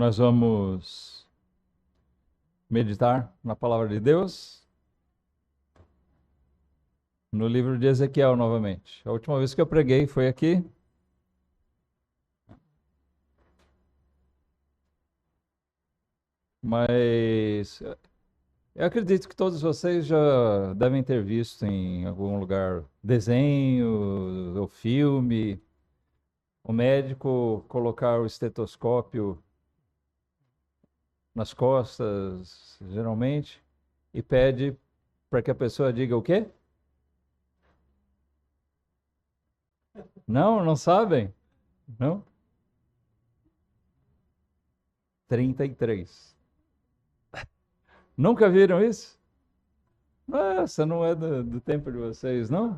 Nós vamos meditar na palavra de Deus no livro de Ezequiel novamente. A última vez que eu preguei foi aqui. Mas eu acredito que todos vocês já devem ter visto em algum lugar desenho ou filme, o médico colocar o estetoscópio nas costas, geralmente, e pede para que a pessoa diga o quê? Não sabem? Não? 33. Nunca viram isso? Nossa, não é do tempo de vocês, não?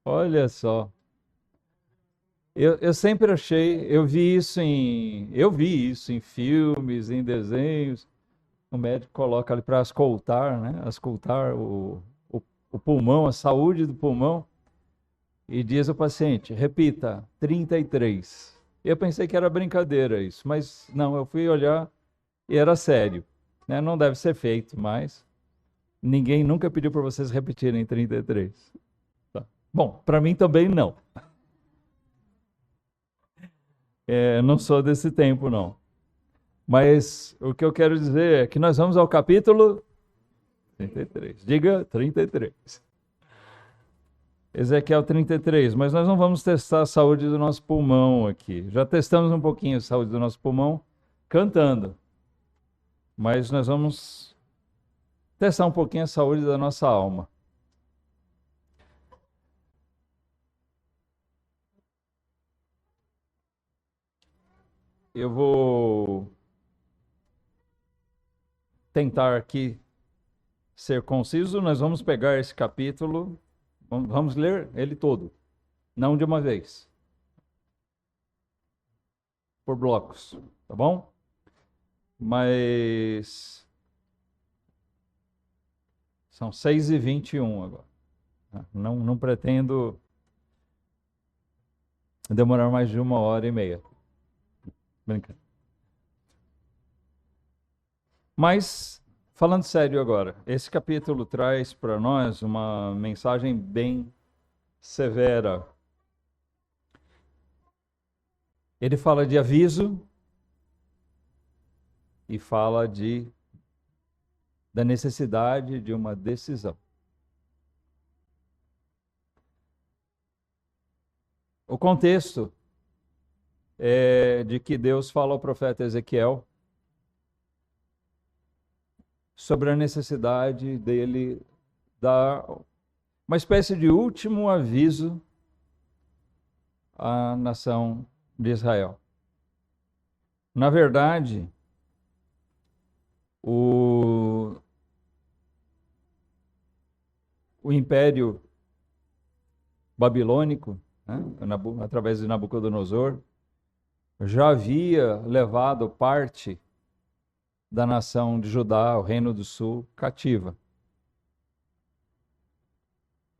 Olha só. Eu sempre achei, eu vi isso em filmes, em desenhos. O médico coloca ali para escoltar, né? Escoltar o pulmão, a saúde do pulmão. E diz ao paciente, repita, 33. Eu pensei que era brincadeira isso, mas não, eu fui olhar e era sério. Né? Não deve ser feito, mas ninguém nunca pediu para vocês repetirem 33. Tá. Bom, para mim também não. Não sou desse tempo, não. Mas o que eu quero dizer é que nós vamos ao capítulo 33. Diga 33. Ezequiel 33, mas nós não vamos testar a saúde do nosso pulmão aqui. Já testamos um pouquinho a saúde do nosso pulmão cantando. Mas nós vamos testar um pouquinho a saúde da nossa alma. Eu vou tentar aqui ser conciso. Nós vamos pegar esse capítulo, vamos ler ele todo, não de uma vez, por blocos, tá bom? Mas são 6h21 agora. Não pretendo demorar mais de 1h30. Brincando. Mas, falando sério agora, esse capítulo traz para nós uma mensagem bem severa. Ele fala de aviso e fala da necessidade de uma decisão. O contexto é de que Deus fala ao profeta Ezequiel sobre a necessidade dele dar uma espécie de último aviso à nação de Israel. Na verdade, o Império Babilônico, né, através de Nabucodonosor, já havia levado parte da nação de Judá, o Reino do Sul, cativa.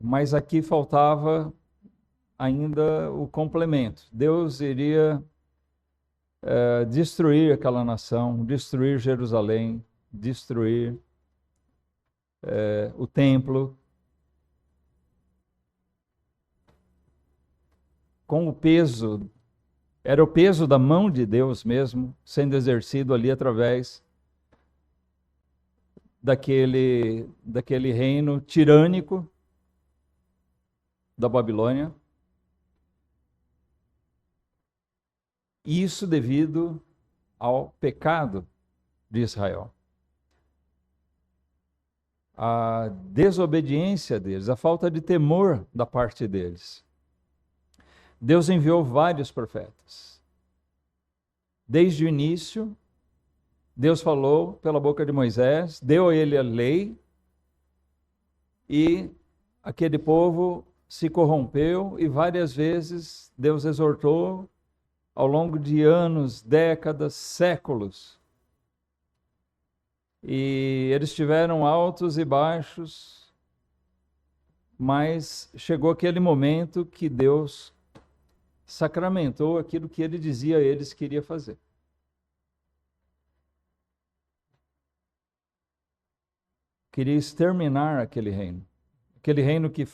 Mas aqui faltava ainda o complemento. Deus iria destruir aquela nação, destruir Jerusalém, destruir o templo, com o peso, era o peso da mão de Deus mesmo, sendo exercido ali através daquele reino tirânico da Babilônia. Isso devido ao pecado de Israel. A desobediência deles, a falta de temor da parte deles. Deus enviou vários profetas. Desde o início, Deus falou pela boca de Moisés, deu a ele a lei, e aquele povo se corrompeu, e várias vezes Deus exortou, ao longo de anos, décadas, séculos. E eles tiveram altos e baixos, mas chegou aquele momento que Deus sacramentou aquilo que ele dizia a eles que iria fazer. Queria exterminar aquele reino. Aquele reino que,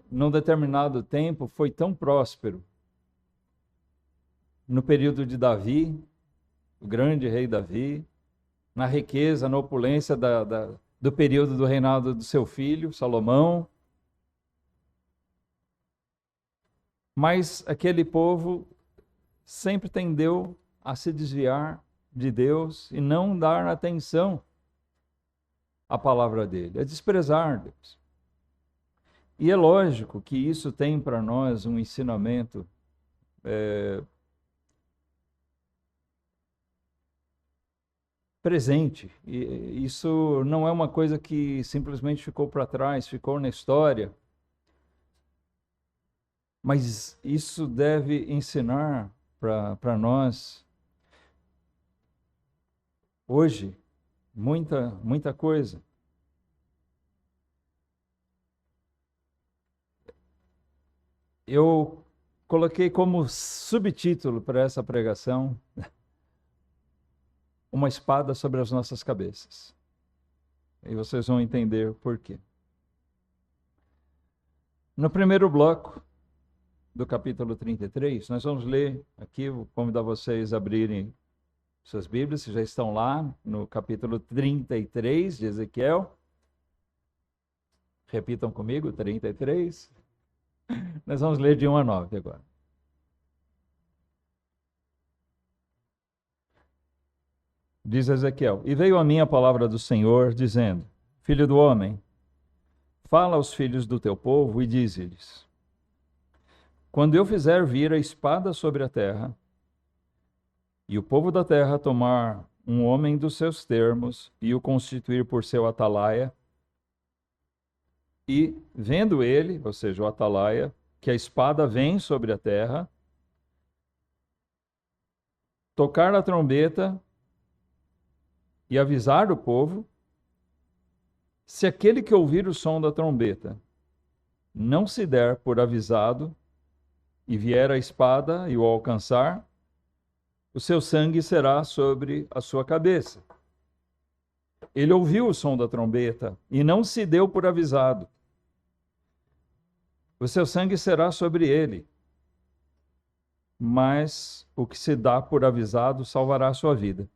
num determinado tempo, foi tão próspero. No período de Davi, o grande rei Davi, na riqueza, na opulência do período do reinado do seu filho, Salomão. Mas aquele povo sempre tendeu a se desviar de Deus e não dar atenção à palavra dele, a desprezar Deus. E é lógico que isso tem para nós um ensinamento presente. E isso não é uma coisa que simplesmente ficou para trás, ficou na história. Mas isso deve ensinar para nós, hoje, muita coisa. Eu coloquei como subtítulo para essa pregação uma espada sobre as nossas cabeças. E vocês vão entender por quê. No primeiro bloco do capítulo 33, nós vamos ler aqui, vou convidar vocês a abrirem suas Bíblias, que já estão lá no capítulo 33 de Ezequiel. Repitam comigo, 33. Nós vamos ler de 1 a 9 agora. Diz Ezequiel: E veio a mim a palavra do Senhor, dizendo: Filho do homem, fala aos filhos do teu povo e dize-lhes: Quando eu fizer vir a espada sobre a terra, e o povo da terra tomar um homem dos seus termos e o constituir por seu atalaia, e vendo ele, ou seja, o atalaia, que a espada vem sobre a terra, tocar a trombeta e avisar o povo, se aquele que ouvir o som da trombeta não se der por avisado e vier a espada e o alcançar, o seu sangue será sobre a sua cabeça. Ele ouviu o som da trombeta e não se deu por avisado. O seu sangue será sobre ele, mas o que se dá por avisado salvará a sua vida.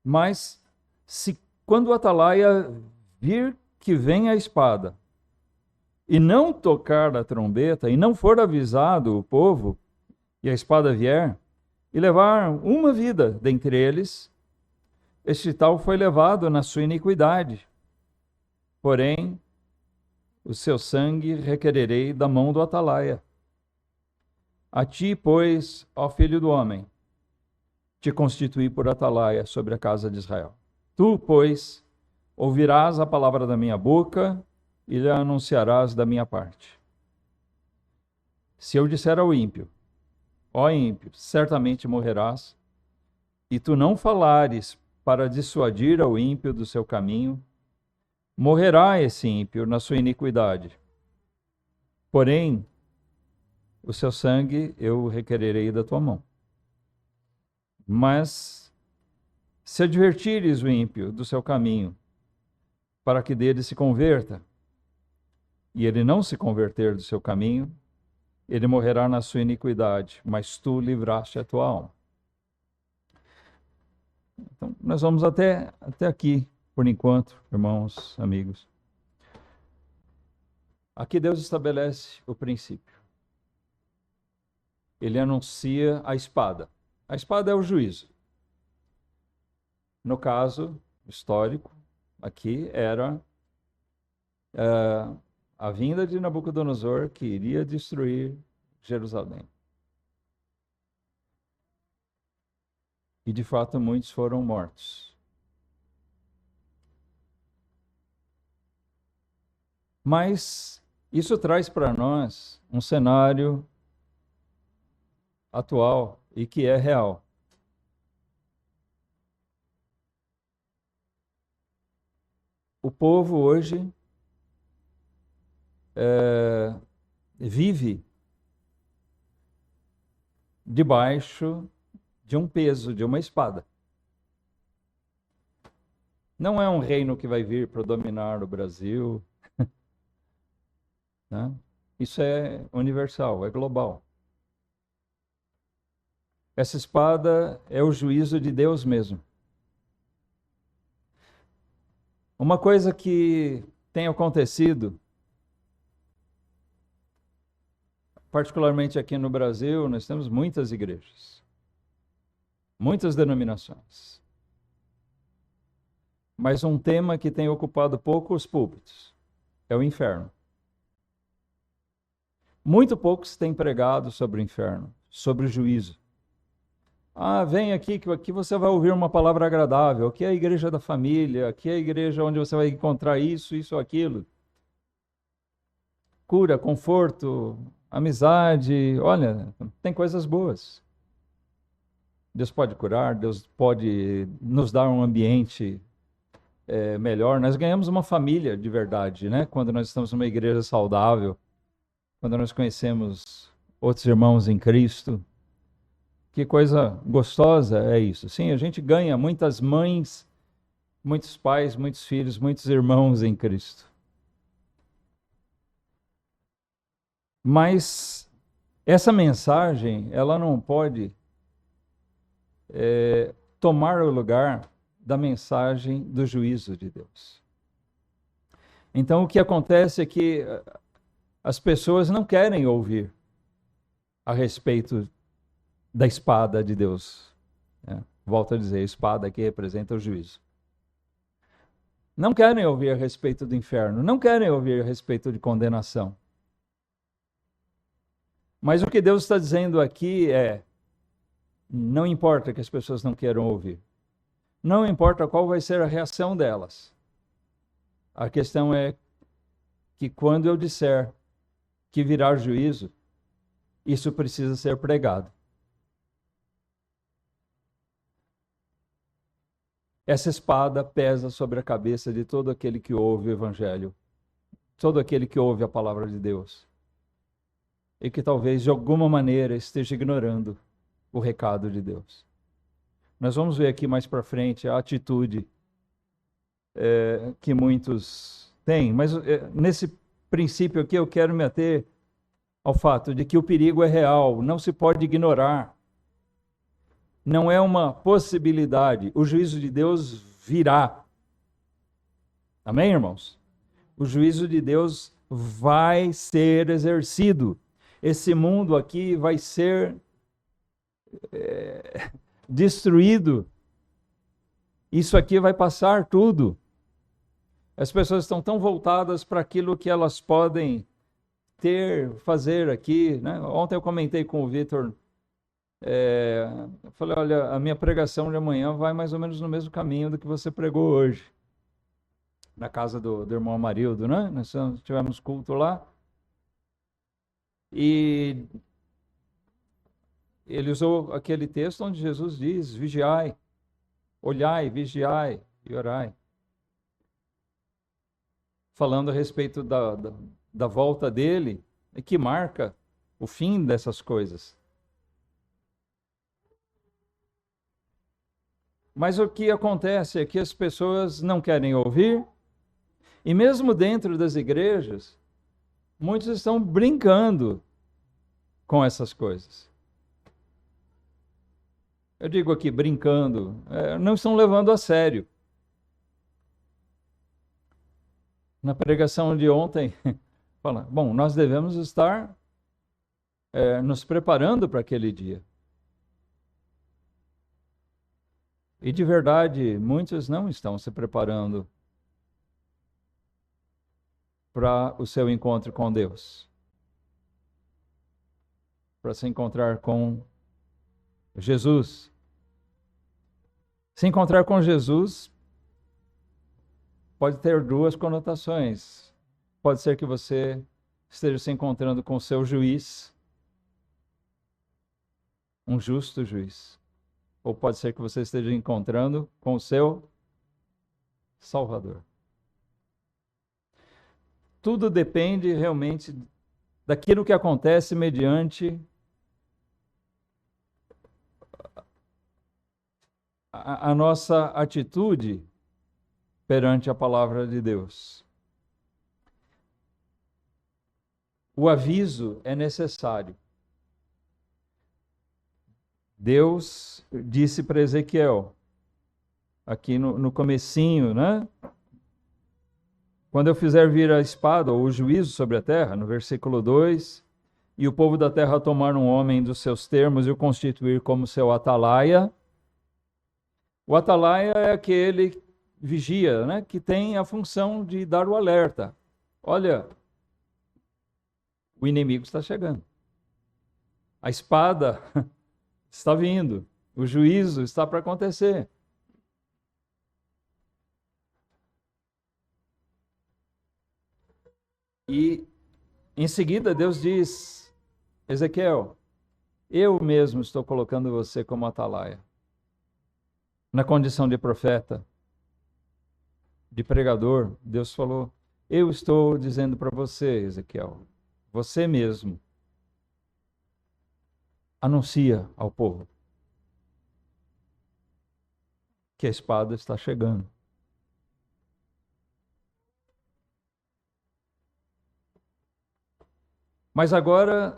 Mas se quando o atalaia vir que vem a espada e não tocar a trombeta e não for avisado o povo e a espada vier e levar uma vida dentre eles, este tal foi levado na sua iniquidade. Porém, o seu sangue requererei da mão do atalaia. A ti, pois, ó filho do homem, te constituí por atalaia sobre a casa de Israel. Tu, pois, ouvirás a palavra da minha boca e lhe anunciarás da minha parte. Se eu disser ao ímpio, ó ímpio, certamente morrerás, e tu não falares para dissuadir ao ímpio do seu caminho, morrerá esse ímpio na sua iniquidade. Porém, o seu sangue eu requererei da tua mão. Mas, se advertires o ímpio do seu caminho, para que dele se converta, e ele não se converter do seu caminho, ele morrerá na sua iniquidade, mas tu livraste a tua alma. Então, nós vamos até aqui, por enquanto, irmãos, amigos. Aqui Deus estabelece o princípio. Ele anuncia a espada. A espada é o juízo. No caso histórico, aqui era a vinda de Nabucodonosor, que iria destruir Jerusalém. E de fato muitos foram mortos. Mas isso traz para nós um cenário atual e que é real. O povo hoje vive debaixo de um peso, de uma espada. Não é um reino que vai vir para dominar o Brasil. Né? Isso é universal, é global. Essa espada é o juízo de Deus mesmo. Uma coisa que tem acontecido, particularmente aqui no Brasil, nós temos muitas igrejas, muitas denominações. Mas um tema que tem ocupado poucos púlpitos é o inferno. Muito poucos têm pregado sobre o inferno, sobre o juízo. Ah, vem aqui, que aqui você vai ouvir uma palavra agradável. Aqui é a igreja da família, aqui é a igreja onde você vai encontrar isso, aquilo. Cura, conforto, amizade. Olha, tem coisas boas. Deus pode curar, Deus pode nos dar um ambiente melhor. Nós ganhamos uma família de verdade, né? Quando nós estamos numa igreja saudável, quando nós conhecemos outros irmãos em Cristo. Que coisa gostosa é isso. Sim, a gente ganha muitas mães, muitos pais, muitos filhos, muitos irmãos em Cristo. Mas essa mensagem, ela não pode tomar o lugar da mensagem do juízo de Deus. Então, o que acontece é que as pessoas não querem ouvir a respeito da espada de Deus. Volto a dizer, a espada aqui representa o juízo. Não querem ouvir a respeito do inferno, não querem ouvir a respeito de condenação. Mas o que Deus está dizendo aqui é, não importa que as pessoas não queiram ouvir. Não importa qual vai ser a reação delas. A questão é que quando eu disser que virá juízo, isso precisa ser pregado. Essa espada pesa sobre a cabeça de todo aquele que ouve o Evangelho, todo aquele que ouve a palavra de Deus, e que talvez de alguma maneira esteja ignorando o recado de Deus. Nós vamos ver aqui mais para frente a atitude que muitos têm, mas nesse princípio aqui eu quero me ater ao fato de que o perigo é real, não se pode ignorar. Não é uma possibilidade. O juízo de Deus virá. Amém, irmãos? O juízo de Deus vai ser exercido. Esse mundo aqui vai ser destruído. Isso aqui vai passar tudo. As pessoas estão tão voltadas para aquilo que elas podem fazer aqui. Né? Ontem eu comentei com o Vitor. Eu falei, olha, a minha pregação de amanhã vai mais ou menos no mesmo caminho do que você pregou hoje. Na casa do irmão Amarildo, né? Nós tivemos culto lá. E ele usou aquele texto onde Jesus diz, vigiai, olhai, vigiai e orai. Falando a respeito da volta dele, que marca o fim dessas coisas. Mas o que acontece é que as pessoas não querem ouvir, e mesmo dentro das igrejas, muitos estão brincando com essas coisas. Eu digo aqui brincando, não estão levando a sério. Na pregação de ontem, fala, bom, nós devemos estar nos preparando para aquele dia. E de verdade, muitos não estão se preparando para o seu encontro com Deus. Para se encontrar com Jesus. Se encontrar com Jesus pode ter duas conotações. Pode ser que você esteja se encontrando com o seu juiz, um justo juiz. Ou pode ser que você esteja encontrando com o seu Salvador. Tudo depende realmente daquilo que acontece mediante a nossa atitude perante a palavra de Deus. O aviso é necessário. Deus disse para Ezequiel, aqui no comecinho, né? Quando eu fizer vir a espada ou o juízo sobre a terra, no versículo 2, e o povo da terra tomar um homem dos seus termos e o constituir como seu atalaia. O atalaia é aquele vigia, né? Que tem a função de dar o alerta. Olha, o inimigo está chegando. A espada está vindo. O juízo está para acontecer. E em seguida Deus diz, Ezequiel, eu mesmo estou colocando você como atalaia. Na condição de profeta, de pregador, Deus falou, eu estou dizendo para você, Ezequiel, você mesmo anuncia ao povo que a espada está chegando. Mas agora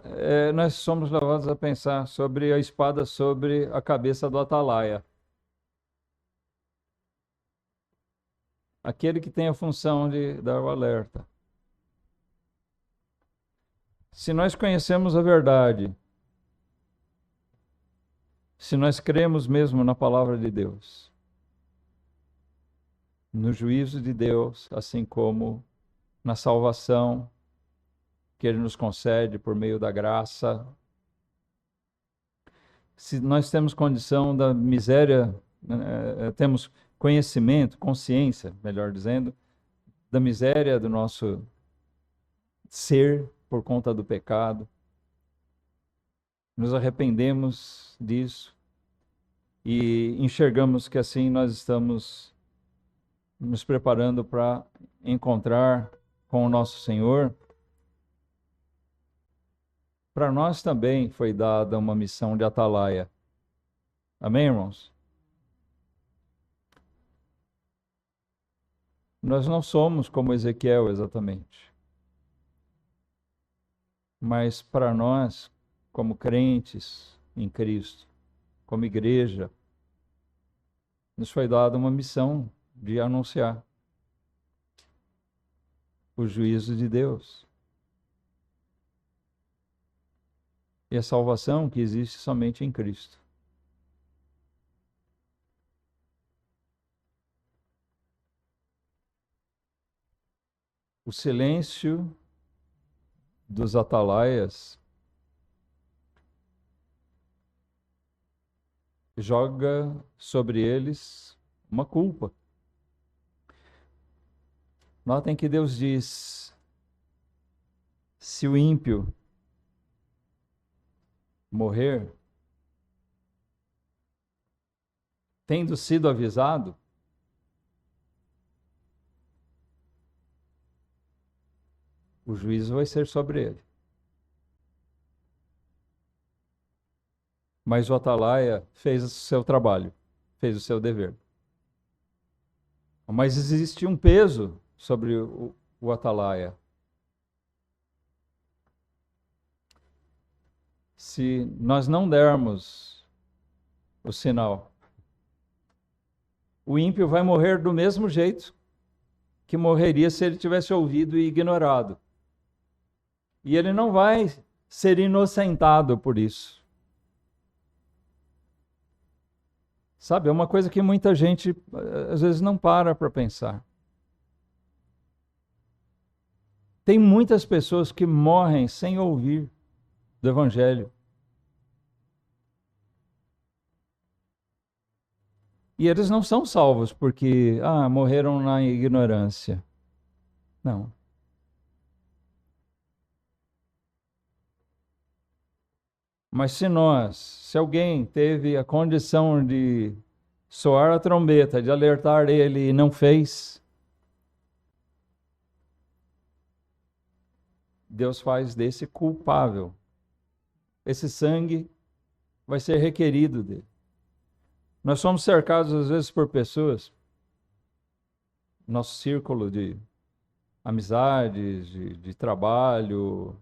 nós somos levados a pensar sobre a espada sobre a cabeça do atalaia. Aquele que tem a função de dar o alerta. Se nós conhecemos a verdade, se nós cremos mesmo na palavra de Deus, no juízo de Deus, assim como na salvação que Ele nos concede por meio da graça, se nós temos condição da miséria, temos conhecimento, consciência, melhor dizendo, da miséria do nosso ser por conta do pecado, nos arrependemos disso e enxergamos que assim nós estamos nos preparando para encontrar com o nosso Senhor. Para nós também foi dada uma missão de atalaia. Amém, irmãos? Nós não somos como Ezequiel exatamente. Mas para nós, como crentes em Cristo, como igreja, nos foi dada uma missão de anunciar o juízo de Deus. E a salvação que existe somente em Cristo. O silêncio dos atalaias joga sobre eles uma culpa. Notem que Deus diz, se o ímpio morrer, tendo sido avisado, o juízo vai ser sobre ele. Mas o atalaia fez o seu trabalho, fez o seu dever. Mas existe um peso sobre o atalaia. Se nós não dermos o sinal, o ímpio vai morrer do mesmo jeito que morreria se ele tivesse ouvido e ignorado. E ele não vai ser inocentado por isso. Sabe, é uma coisa que muita gente às vezes não para pensar. Tem muitas pessoas que morrem sem ouvir do Evangelho. E eles não são salvos porque morreram na ignorância. Não. Mas se alguém teve a condição de soar a trombeta, de alertar ele e não fez, Deus faz desse culpável. Esse sangue vai ser requerido dele. Nós somos cercados às vezes por pessoas, nosso círculo de amizades, de trabalho,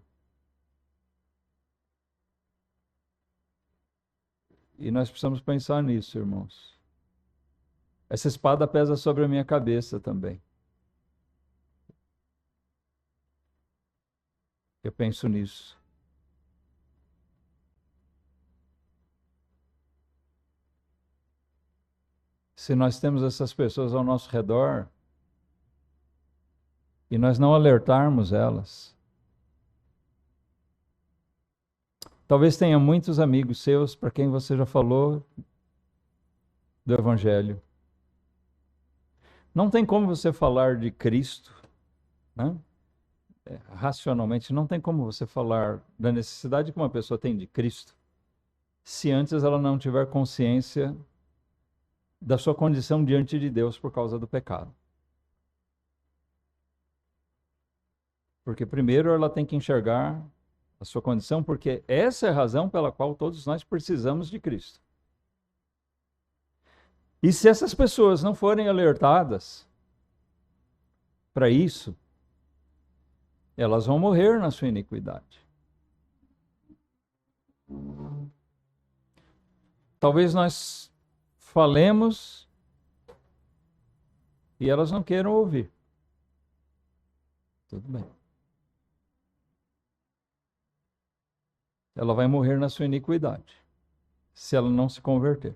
e nós precisamos pensar nisso, irmãos. Essa espada pesa sobre a minha cabeça também. Eu penso nisso. Se nós temos essas pessoas ao nosso redor e nós não alertarmos elas, talvez tenha muitos amigos seus para quem você já falou do Evangelho. Não tem como você falar de Cristo, né? Racionalmente, não tem como você falar da necessidade que uma pessoa tem de Cristo se antes ela não tiver consciência da sua condição diante de Deus por causa do pecado. Porque primeiro ela tem que enxergar a sua condição, porque essa é a razão pela qual todos nós precisamos de Cristo. E se essas pessoas não forem alertadas para isso, elas vão morrer na sua iniquidade. Talvez nós falemos e elas não queiram ouvir. Tudo bem. Ela vai morrer na sua iniquidade, se ela não se converter.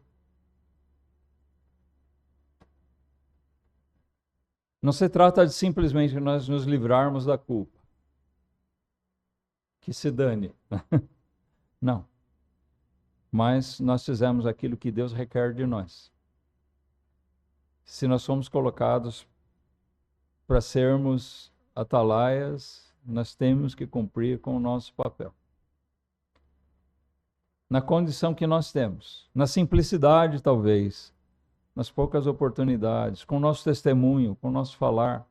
Não se trata de simplesmente nós nos livrarmos da culpa. Que se dane. Não. Mas nós fizemos aquilo que Deus requer de nós. Se nós somos colocados para sermos atalaias, nós temos que cumprir com o nosso papel. Na condição que nós temos, na simplicidade talvez, nas poucas oportunidades, com o nosso testemunho, com o nosso falar,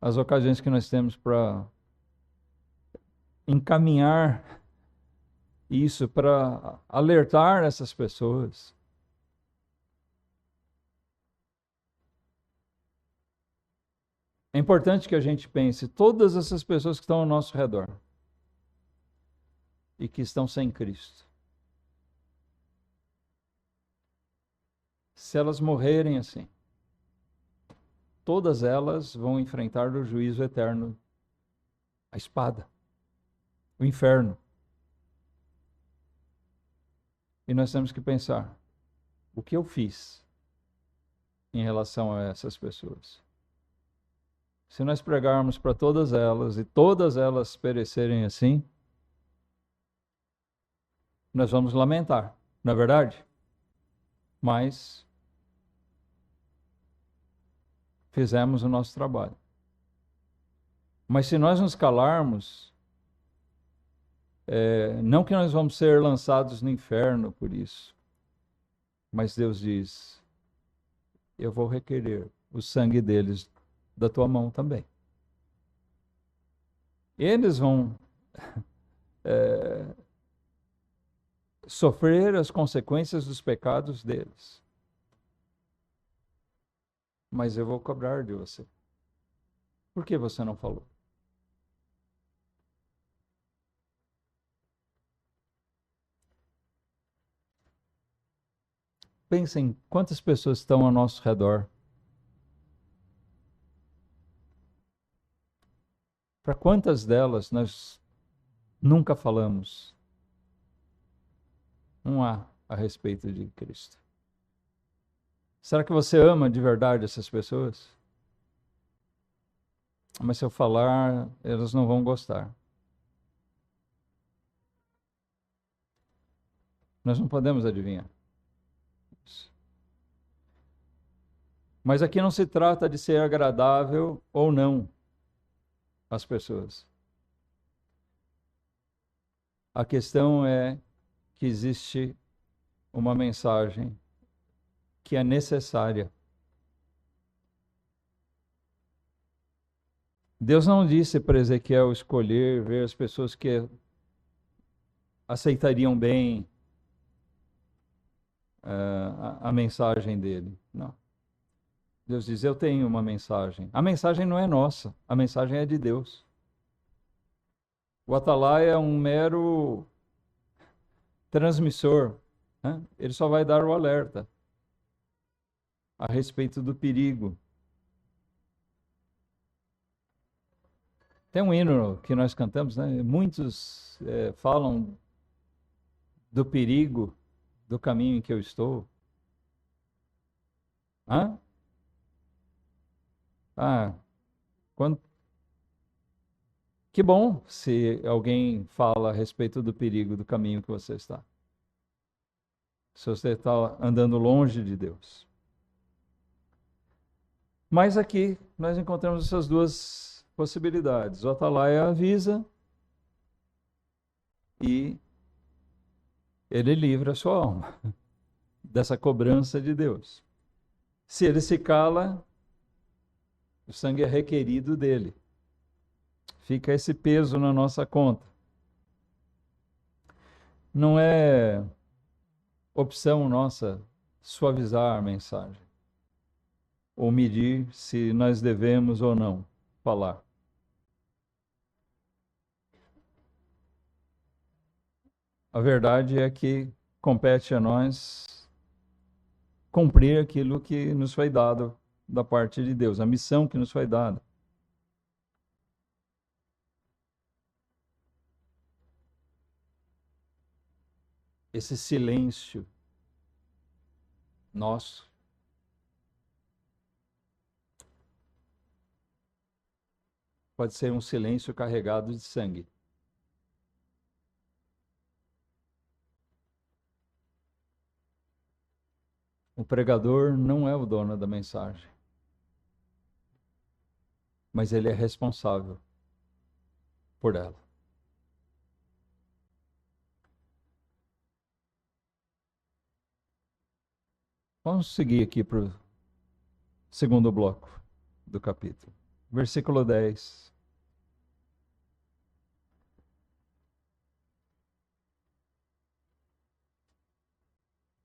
as ocasiões que nós temos para encaminhar isso, para alertar essas pessoas. É importante que a gente pense, todas essas pessoas que estão ao nosso redor e que estão sem Cristo, se elas morrerem assim, todas elas vão enfrentar o juízo eterno, a espada, o inferno. E nós temos que pensar, o que eu fiz em relação a essas pessoas? Se nós pregarmos para todas elas e todas elas perecerem assim, nós vamos lamentar, não é verdade? Mas fizemos o nosso trabalho. Mas se nós nos calarmos, não que nós vamos ser lançados no inferno por isso, mas Deus diz, eu vou requerer o sangue deles da tua mão também. Eles vão sofrer as consequências dos pecados deles. Mas eu vou cobrar de você. Por que você não falou? Pensem quantas pessoas estão ao nosso redor. Para quantas delas nós nunca falamos a respeito de Cristo? Será que você ama de verdade essas pessoas? Mas se eu falar, elas não vão gostar. Nós não podemos adivinhar isso. Mas aqui não se trata de ser agradável ou não às pessoas. A questão é que existe uma mensagem que é necessária. Deus não disse para Ezequiel escolher, ver as pessoas que aceitariam bem a mensagem dele. Não. Deus diz, eu tenho uma mensagem. A mensagem não é nossa, a mensagem é de Deus. O atalaia é um mero transmissor, né? Ele só vai dar o alerta a respeito do perigo. Tem um hino que nós cantamos, né? Muitos falam do perigo do caminho em que eu estou. Hã? Quando... Que bom se alguém fala a respeito do perigo do caminho que você está. Se você está andando longe de Deus. Mas aqui nós encontramos essas duas possibilidades. O atalaia avisa e ele livra a sua alma dessa cobrança de Deus. Se ele se cala, o sangue é requerido dele. Fica esse peso na nossa conta. Não é opção nossa suavizar a mensagem ou medir se nós devemos ou não falar. A verdade é que compete a nós cumprir aquilo que nos foi dado da parte de Deus, a missão que nos foi dada. Esse silêncio nosso pode ser um silêncio carregado de sangue. O pregador não é o dono da mensagem, mas ele é responsável por ela. Vamos seguir aqui para o segundo bloco do capítulo. Versículo 10.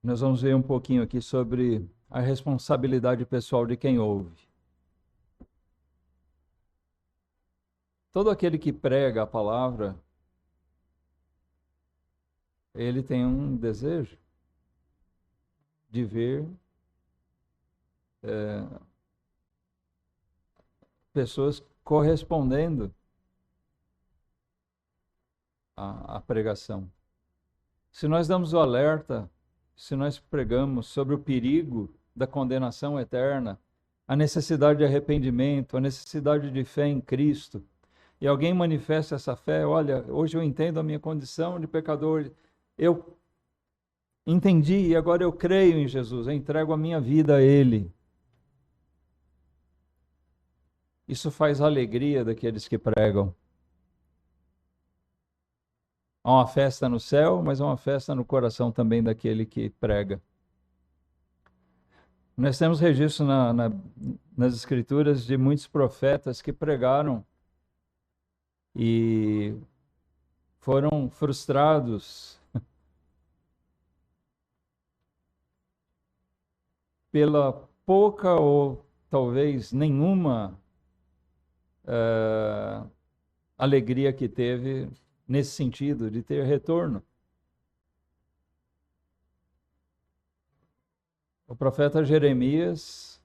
Nós vamos ver um pouquinho aqui sobre a responsabilidade pessoal de quem ouve. Todo aquele que prega a palavra, ele tem um desejo de ver pessoas correspondendo à pregação. Se nós damos o alerta, se nós pregamos sobre o perigo da condenação eterna, a necessidade de arrependimento, a necessidade de fé em Cristo, e alguém manifesta essa fé, olha, hoje eu entendo a minha condição de pecador, eu entendi e agora eu creio em Jesus, eu entrego a minha vida a Ele. Isso faz a alegria daqueles que pregam. Há uma festa no céu, mas há uma festa no coração também daquele que prega. Nós temos registro nas Escrituras de muitos profetas que pregaram e foram frustrados pela pouca ou talvez nenhuma alegria que teve nesse sentido, de ter retorno. O profeta Jeremias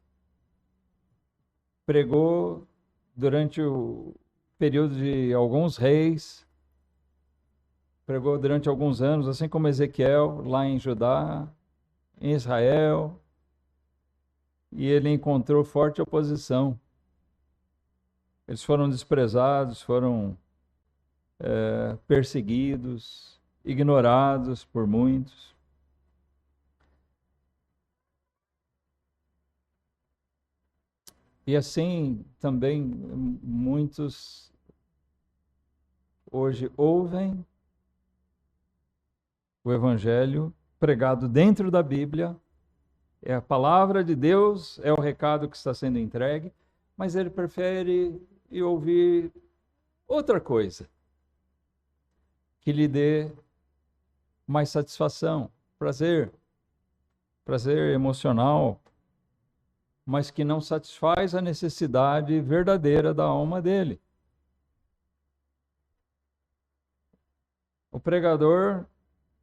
pregou durante o período de alguns reis, pregou durante alguns anos, assim como Ezequiel, lá em Judá, em Israel, e ele encontrou forte oposição. Eles foram desprezados, foram perseguidos, ignorados por muitos. E assim também muitos hoje ouvem o Evangelho pregado dentro da Bíblia, é a palavra de Deus, é o recado que está sendo entregue, mas ele prefere e ouvir outra coisa que lhe dê mais satisfação, prazer emocional, mas que não satisfaz a necessidade verdadeira da alma dele. O pregador,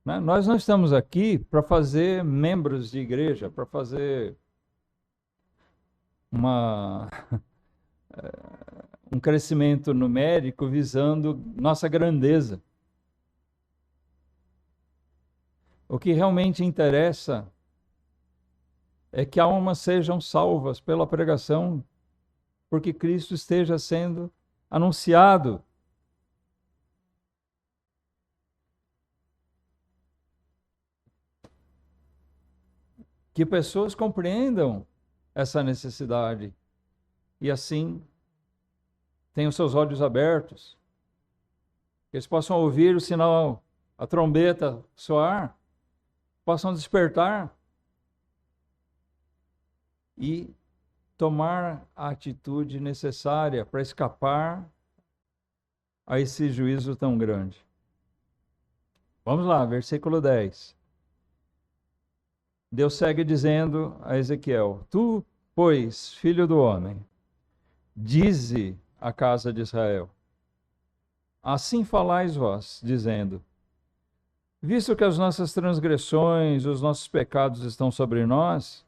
né, nós não estamos aqui para fazer membros de igreja, para fazer um crescimento numérico visando nossa grandeza. O que realmente interessa é que almas sejam salvas pela pregação, porque Cristo esteja sendo anunciado. Que pessoas compreendam essa necessidade e assim tenham seus olhos abertos, que eles possam ouvir o sinal, a trombeta soar, possam despertar e tomar a atitude necessária para escapar a esse juízo tão grande. Vamos lá, versículo 10. Deus segue dizendo a Ezequiel: Tu, pois, filho do homem, dize à casa de Israel: Assim falais vós, dizendo: Visto que as nossas transgressões, os nossos pecados estão sobre nós,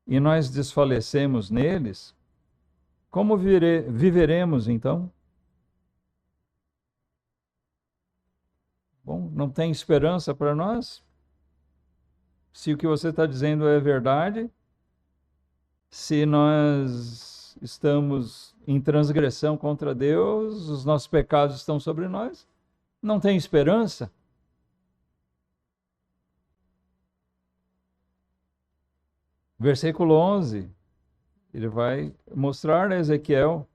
e nós desfalecemos neles, como viveremos então? Bom, não tem esperança para nós? Se o que você está dizendo é verdade, se nós estamos em transgressão contra Deus, os nossos pecados estão sobre nós, não tem esperança? Versículo 11, ele vai mostrar a Ezequiel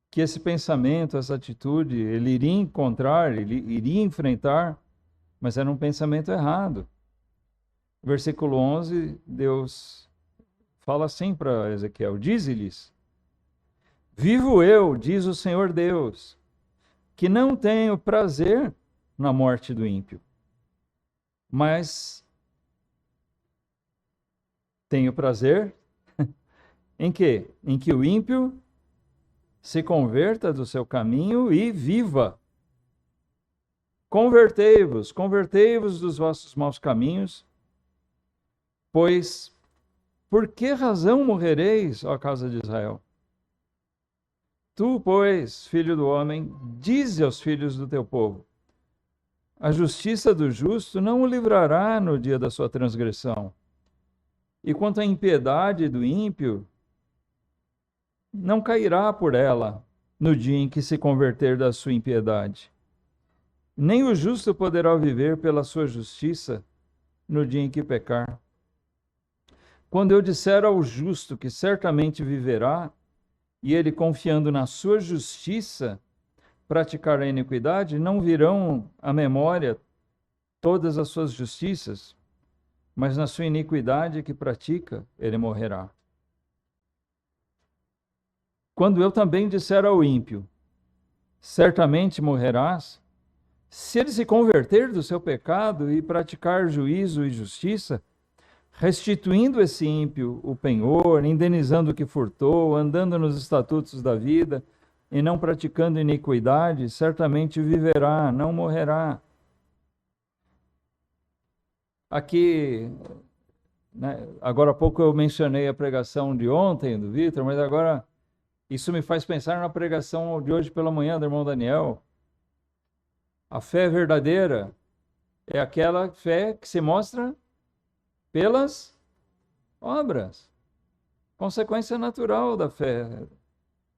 que esse pensamento, essa atitude, ele iria encontrar, ele iria enfrentar, mas era um pensamento errado. Versículo 11, Deus fala assim para Ezequiel: Dize-lhes: Vivo eu, diz o Senhor Deus, que não tenho prazer na morte do ímpio, mas tenho prazer em quê? Em que o ímpio se converta do seu caminho e viva. Convertei-vos dos vossos maus caminhos, pois por que razão morrereis, ó casa de Israel? Tu, pois, filho do homem, dize aos filhos do teu povo: A justiça do justo não o livrará no dia da sua transgressão, e quanto à impiedade do ímpio, não cairá por ela no dia em que se converter da sua impiedade. Nem o justo poderá viver pela sua justiça no dia em que pecar. Quando eu disser ao justo que certamente viverá, e ele, confiando na sua justiça, praticar a iniquidade, não virão à memória todas as suas justiças, mas na sua iniquidade que pratica, ele morrerá. Quando eu também disser ao ímpio: Certamente morrerás, se ele se converter do seu pecado e praticar juízo e justiça, restituindo esse ímpio o penhor, indenizando o que furtou, andando nos estatutos da vida e não praticando iniquidade, certamente viverá, não morrerá. Aqui, né, agora há pouco eu mencionei a pregação de ontem do Vitor, mas agora isso me faz pensar na pregação de hoje pela manhã do irmão Daniel. A fé verdadeira é aquela fé que se mostra pelas obras. Consequência natural da fé.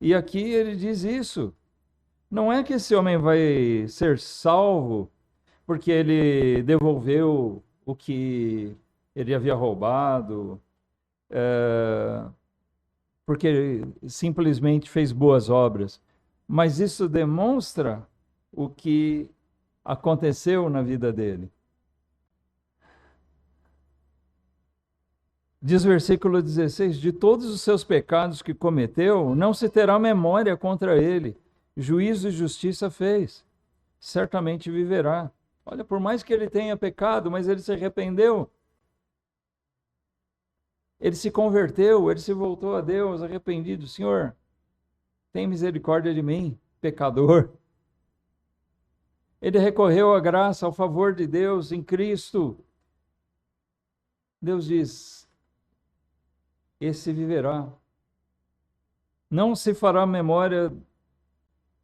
E aqui ele diz isso. Não é que esse homem vai ser salvo porque ele devolveu o que ele havia roubado, porque ele simplesmente fez boas obras. Mas isso demonstra o que aconteceu na vida dele. Diz o versículo 16: de todos os seus pecados que cometeu, não se terá memória contra ele. Juízo e justiça fez, certamente viverá. Olha, por mais que ele tenha pecado, mas ele se arrependeu. Ele se converteu, ele se voltou a Deus arrependido. Senhor, tem misericórdia de mim, pecador. Ele recorreu à graça, ao favor de Deus em Cristo. Deus diz: esse viverá. Não se fará memória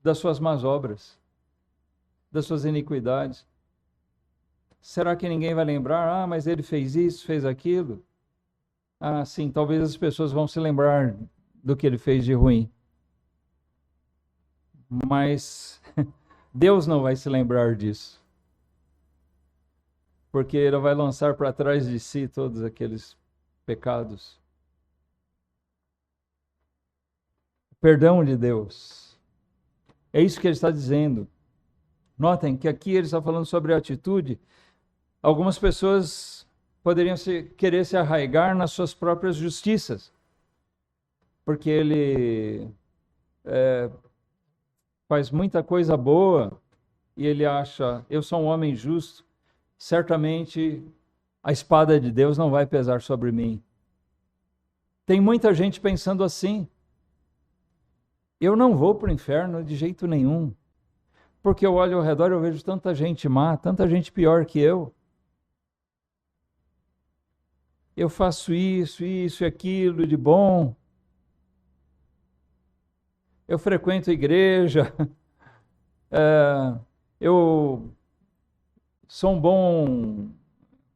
das suas más obras, das suas iniquidades. Será que ninguém vai lembrar? Ah, mas ele fez isso, fez aquilo. Ah, sim, talvez as pessoas vão se lembrar do que ele fez de ruim. Mas Deus não vai se lembrar disso. Porque ele vai lançar para trás de si todos aqueles pecados. Perdão de Deus. É isso que ele está dizendo. Notem que aqui ele está falando sobre a atitude. Algumas pessoas poderiam querer se arraigar nas suas próprias justiças, porque ele faz muita coisa boa e ele acha: eu sou um homem justo, certamente a espada de Deus não vai pesar sobre mim. Tem muita gente pensando assim: eu não vou para o inferno de jeito nenhum, porque eu olho ao redor e eu vejo tanta gente má, tanta gente pior que eu. Eu faço isso e aquilo de bom. Eu frequento a igreja. Eu sou um bom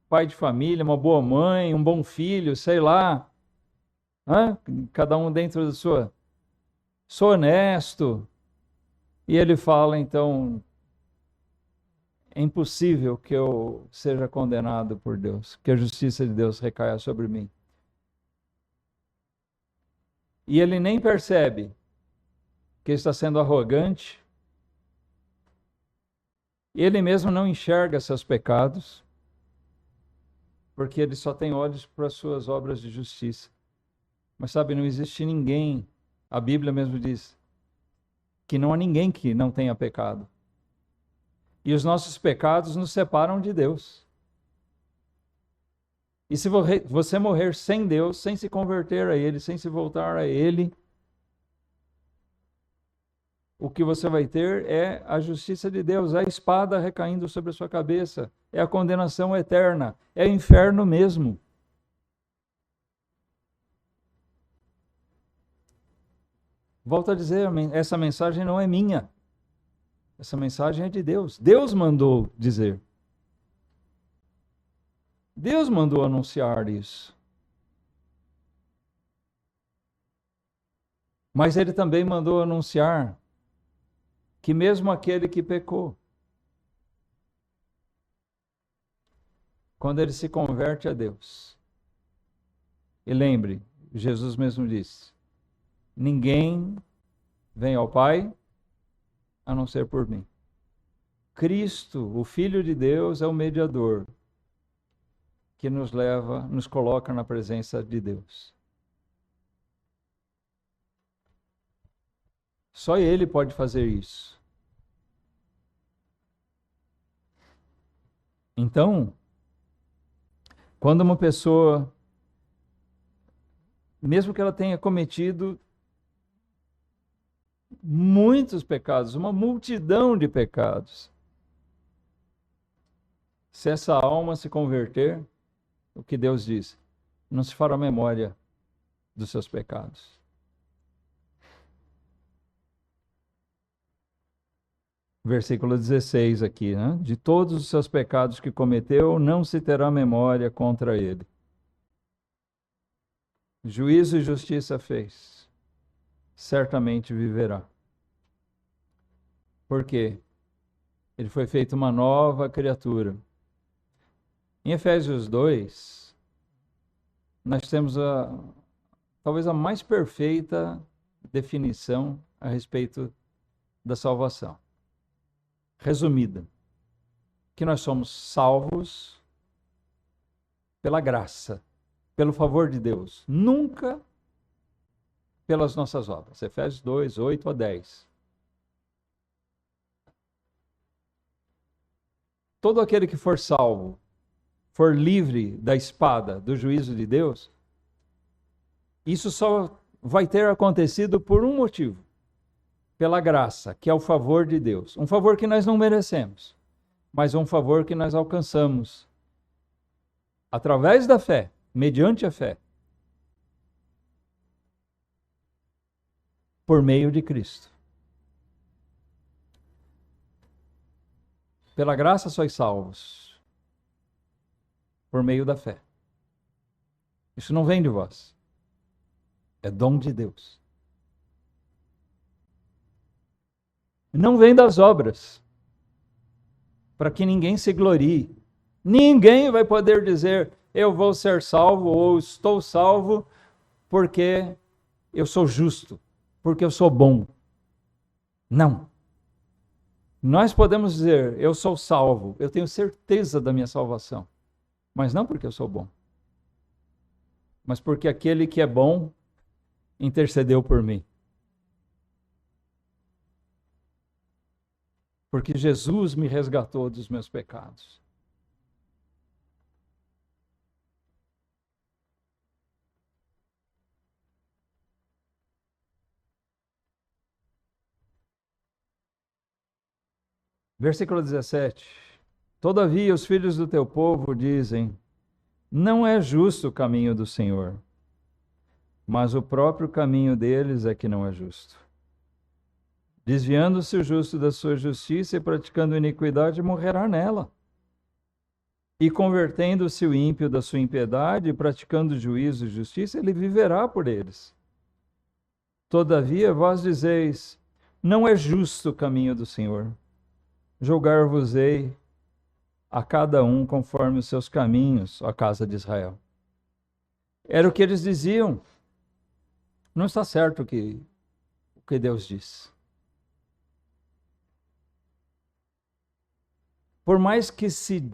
pai de família, uma boa mãe, um bom filho, sei lá. Cada um dentro da sua... Sou honesto. E ele fala, então... É impossível que eu seja condenado por Deus, que a justiça de Deus recaia sobre mim. E ele nem percebe que está sendo arrogante. Ele mesmo não enxerga seus pecados, porque ele só tem olhos para as suas obras de justiça. Mas sabe, não existe ninguém, a Bíblia mesmo diz, que não há ninguém que não tenha pecado. E os nossos pecados nos separam de Deus. E se você morrer sem Deus, sem se converter a Ele, sem se voltar a Ele, o que você vai ter é a justiça de Deus, a espada recaindo sobre a sua cabeça, é a condenação eterna, é o inferno mesmo. Volto a dizer, essa mensagem não é minha. Essa mensagem é de Deus. Deus mandou dizer. Deus mandou anunciar isso. Mas ele também mandou anunciar que mesmo aquele que pecou, quando ele se converte a Deus, e lembre, Jesus mesmo disse: ninguém vem ao Pai a não ser por mim. Cristo, o Filho de Deus, é o mediador que nos leva, nos coloca na presença de Deus. Só Ele pode fazer isso. Então, quando uma pessoa, mesmo que ela tenha cometido muitos pecados, uma multidão de pecados, se essa alma se converter, o que Deus diz, não se fará memória dos seus pecados. Versículo 16 aqui, né? De todos os seus pecados que cometeu, não se terá memória contra ele. Juízo e justiça fez, certamente viverá. Por quê? Ele foi feito uma nova criatura. Em Efésios 2, nós temos talvez a mais perfeita definição a respeito da salvação. Resumida, que nós somos salvos pela graça, pelo favor de Deus, nunca pelas nossas obras. Efésios 2, 8 a 10. Todo aquele que for salvo, for livre da espada, do juízo de Deus, isso só vai ter acontecido por um motivo: pela graça, que é o favor de Deus. Um favor que nós não merecemos, mas um favor que nós alcançamos através da fé, mediante a fé, por meio de Cristo. Pela graça sois salvos, por meio da fé. Isso não vem de vós, é dom de Deus. Não vem das obras, para que ninguém se glorie. Ninguém vai poder dizer, eu vou ser salvo ou estou salvo porque eu sou justo, porque eu sou bom. Não. Nós podemos dizer, eu sou salvo, eu tenho certeza da minha salvação, mas não porque eu sou bom, mas porque aquele que é bom intercedeu por mim. Porque Jesus me resgatou dos meus pecados. Versículo 17. Todavia os filhos do teu povo dizem, não é justo o caminho do Senhor, mas o próprio caminho deles é que não é justo. Desviando-se o justo da sua justiça e praticando iniquidade, morrerá nela. E convertendo-se o ímpio da sua impiedade e praticando juízo e justiça, ele viverá por eles. Todavia vós dizeis, não é justo o caminho do Senhor. Julgar-vos-ei a cada um conforme os seus caminhos, ó casa de Israel. Era o que eles diziam. Não está certo o que Deus diz. Por mais que se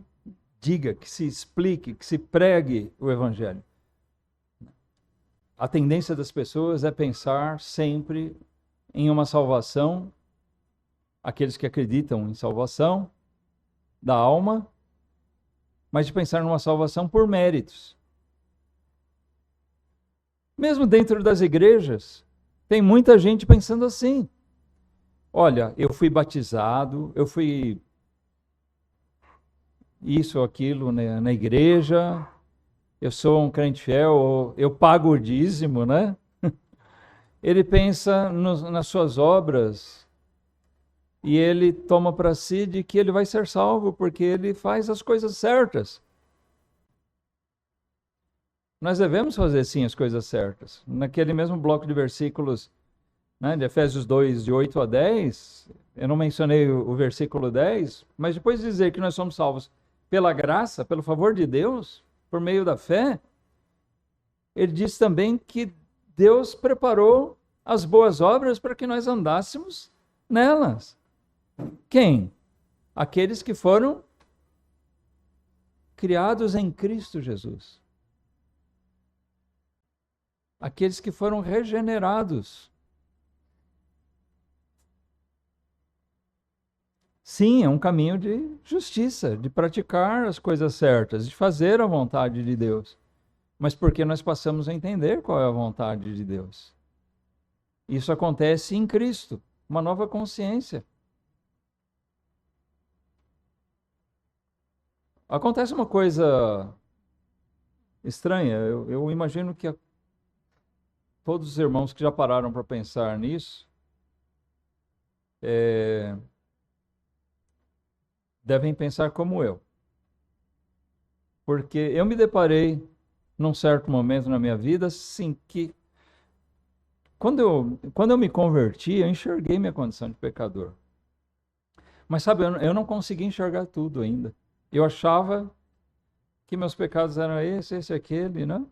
diga, que se explique, que se pregue o Evangelho, a tendência das pessoas é pensar sempre em uma salvação, aqueles que acreditam em salvação da alma, mas de pensar numa salvação por méritos. Mesmo dentro das igrejas, tem muita gente pensando assim. Olha, eu fui batizado, eu fui isso ou aquilo na igreja, eu sou um crente fiel, eu pago o dízimo, né? Ele pensa nas suas obras e ele toma para si de que ele vai ser salvo porque ele faz as coisas certas. Nós devemos fazer sim as coisas certas. Naquele mesmo bloco de versículos, né, de Efésios 2, de 8 a 10, eu não mencionei o versículo 10, mas depois de dizer que nós somos salvos pela graça, pelo favor de Deus, por meio da fé, ele diz também que Deus preparou as boas obras para que nós andássemos nelas. Quem? Aqueles que foram criados em Cristo Jesus. Aqueles que foram regenerados. Sim, é um caminho de justiça, de praticar as coisas certas, de fazer a vontade de Deus. Mas porque nós passamos a entender qual é a vontade de Deus. Isso acontece em Cristo, uma nova consciência. Acontece uma coisa estranha, eu imagino que todos os irmãos que já pararam para pensar nisso, devem pensar como eu. Porque eu me deparei, num certo momento na minha vida, assim, que quando eu me converti, eu enxerguei minha condição de pecador. Mas sabe, eu não consegui enxergar tudo ainda. Eu achava que meus pecados eram esse, aquele, né?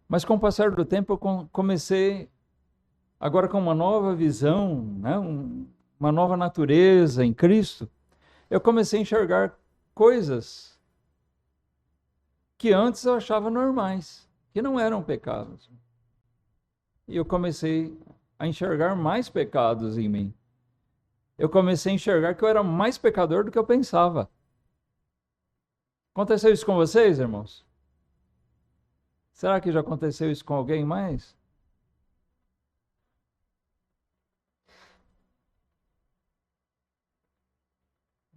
Mas com o passar do tempo, eu comecei, agora com uma nova visão, né? Uma nova natureza em Cristo, eu comecei a enxergar coisas que antes eu achava normais, que não eram pecados. E eu comecei a enxergar mais pecados em mim. Eu comecei a enxergar que eu era mais pecador do que eu pensava. Aconteceu isso com vocês, irmãos? Será que já aconteceu isso com alguém mais?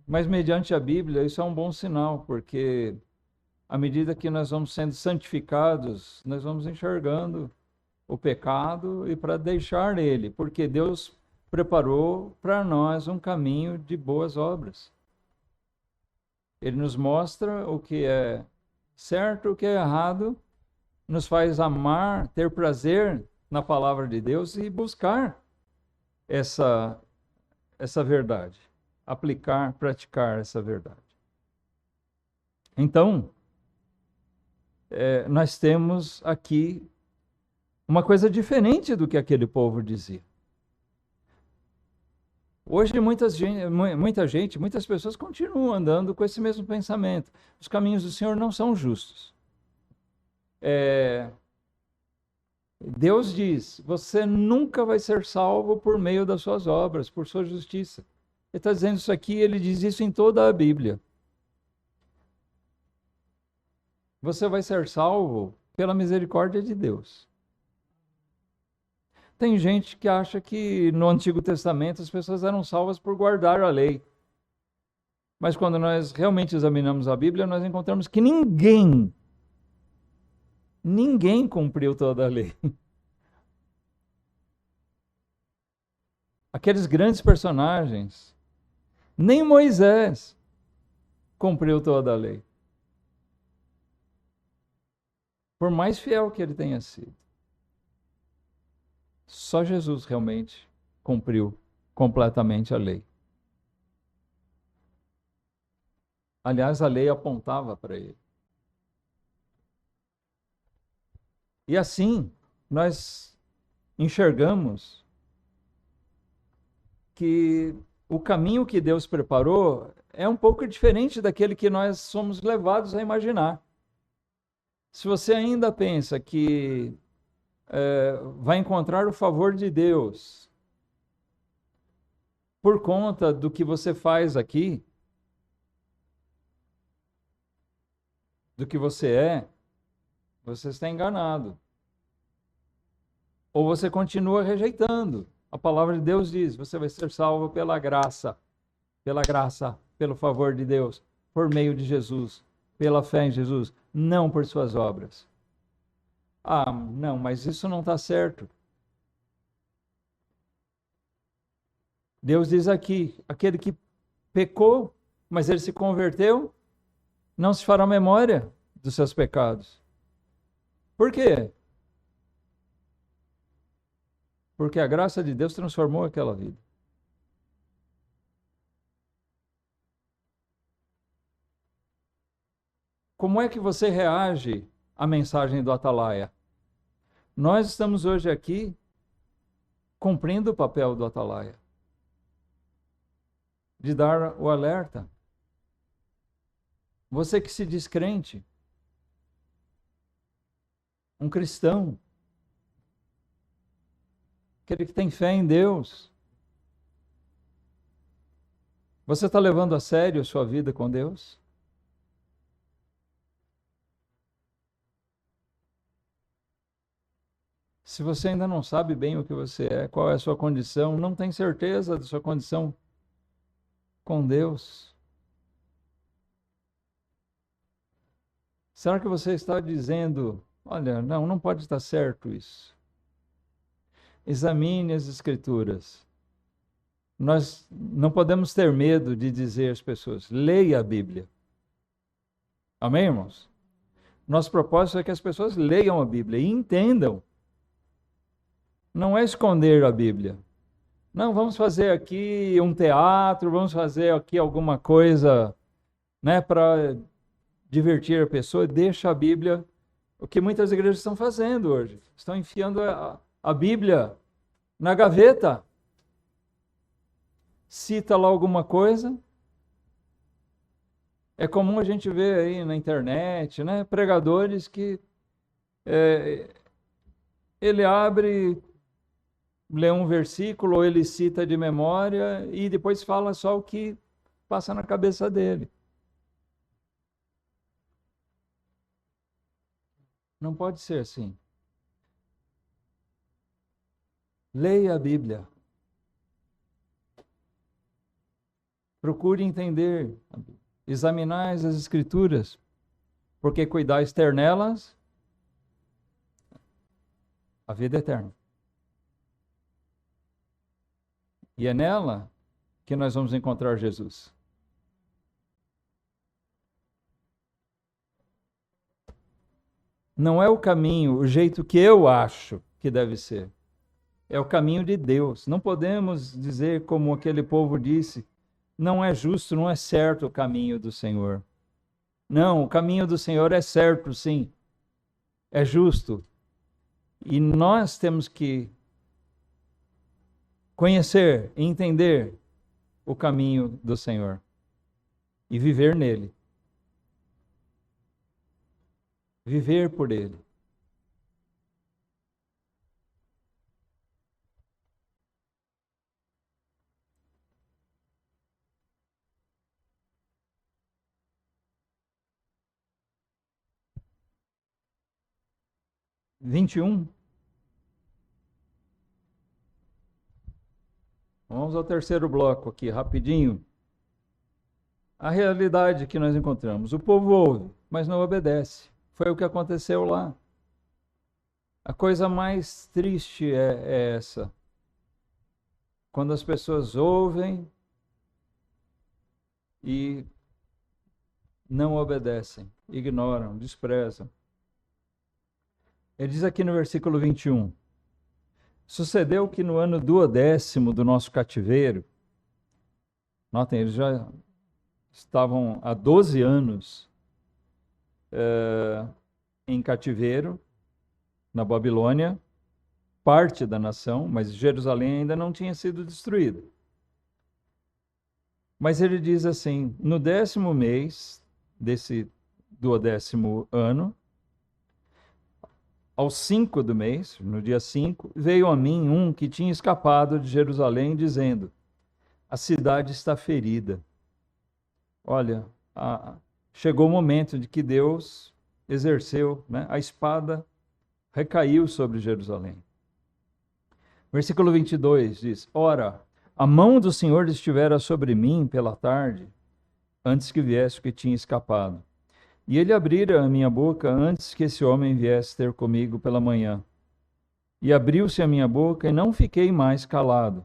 Mas mediante a Bíblia, isso é um bom sinal, porque à medida que nós vamos sendo santificados, nós vamos enxergando o pecado e para deixar ele, porque Deus preparou para nós um caminho de boas obras. Ele nos mostra o que é certo, o que é errado, nos faz amar, ter prazer na palavra de Deus e buscar essa verdade, aplicar, praticar essa verdade. Então, nós temos aqui uma coisa diferente do que aquele povo dizia. Hoje muitas pessoas continuam andando com esse mesmo pensamento. Os caminhos do Senhor não são justos. Deus diz, você nunca vai ser salvo por meio das suas obras, por sua justiça. Ele está dizendo isso aqui, ele diz isso em toda a Bíblia. Você vai ser salvo pela misericórdia de Deus. Tem gente que acha que no Antigo Testamento as pessoas eram salvas por guardar a lei. Mas quando nós realmente examinamos a Bíblia, nós encontramos que ninguém cumpriu toda a lei. Aqueles grandes personagens, nem Moisés cumpriu toda a lei. Por mais fiel que ele tenha sido. Só Jesus realmente cumpriu completamente a lei. Aliás, a lei apontava para ele. E assim, nós enxergamos que o caminho que Deus preparou é um pouco diferente daquele que nós somos levados a imaginar. Se você ainda pensa que vai encontrar o favor de Deus por conta do que você faz aqui, do que você está enganado. Ou você continua rejeitando. A palavra de Deus diz, você vai ser salvo pela graça, pelo favor de Deus, por meio de Jesus, pela fé em Jesus, não por suas obras. Ah, não, mas isso não está certo. Deus diz aqui, aquele que pecou, mas ele se converteu, não se fará memória dos seus pecados. Por quê? Porque a graça de Deus transformou aquela vida. Como é que você reage à mensagem do Atalaia? Nós estamos hoje aqui cumprindo o papel do Atalaia, de dar o alerta. Você que se diz crente, um cristão, aquele que tem fé em Deus, você está levando a sério a sua vida com Deus? Se você ainda não sabe bem o que você é, qual é a sua condição, não tem certeza da sua condição com Deus, será que você está dizendo, olha, não pode estar certo isso? Examine as Escrituras. Nós não podemos ter medo de dizer às pessoas, leia a Bíblia. Amém, irmãos? Nosso propósito é que as pessoas leiam a Bíblia e entendam. Não é esconder a Bíblia. Não, vamos fazer aqui um teatro, vamos fazer aqui alguma coisa, né, para divertir a pessoa. Deixa a Bíblia, o que muitas igrejas estão fazendo hoje. Estão enfiando a Bíblia na gaveta. Cita lá alguma coisa, É comum a gente ver aí na internet, né, pregadores que ele abre, lê um versículo, ou ele cita de memória e depois fala só o que passa na cabeça dele. Não pode ser assim. Leia a Bíblia. Procure entender, examinais as Escrituras, porque cuidais ter nelas a vida eterna. E é nela que nós vamos encontrar Jesus. Não é o caminho, o jeito que eu acho que deve ser. É o caminho de Deus. Não podemos dizer, como aquele povo disse, não é justo, não é certo o caminho do Senhor. Não, o caminho do Senhor é certo, sim. É justo. E nós temos que conhecer e entender o caminho do Senhor e viver nele. Viver por ele. Vinte e um. Vamos ao terceiro bloco aqui, rapidinho. A realidade que nós encontramos. O povo ouve, mas não obedece. Foi o que aconteceu lá. A coisa mais triste é essa. Quando as pessoas ouvem e não obedecem, ignoram, desprezam. Ele diz aqui no versículo 21. Sucedeu que no ano 12º do nosso cativeiro, notem, eles já estavam há 12 anos em cativeiro na Babilônia, parte da nação, mas Jerusalém ainda não tinha sido destruída. Mas ele diz assim, no 10º mês desse 12º ano, aos 5 do mês, no dia 5, veio a mim um que tinha escapado de Jerusalém, dizendo, a cidade está ferida. Olha, chegou o momento de que Deus exerceu, né? A espada recaiu sobre Jerusalém. Versículo 22 diz, ora, a mão do Senhor estivera sobre mim pela tarde, antes que viesse o que tinha escapado. E ele abrira a minha boca antes que esse homem viesse ter comigo pela manhã. E abriu-se a minha boca e não fiquei mais calado.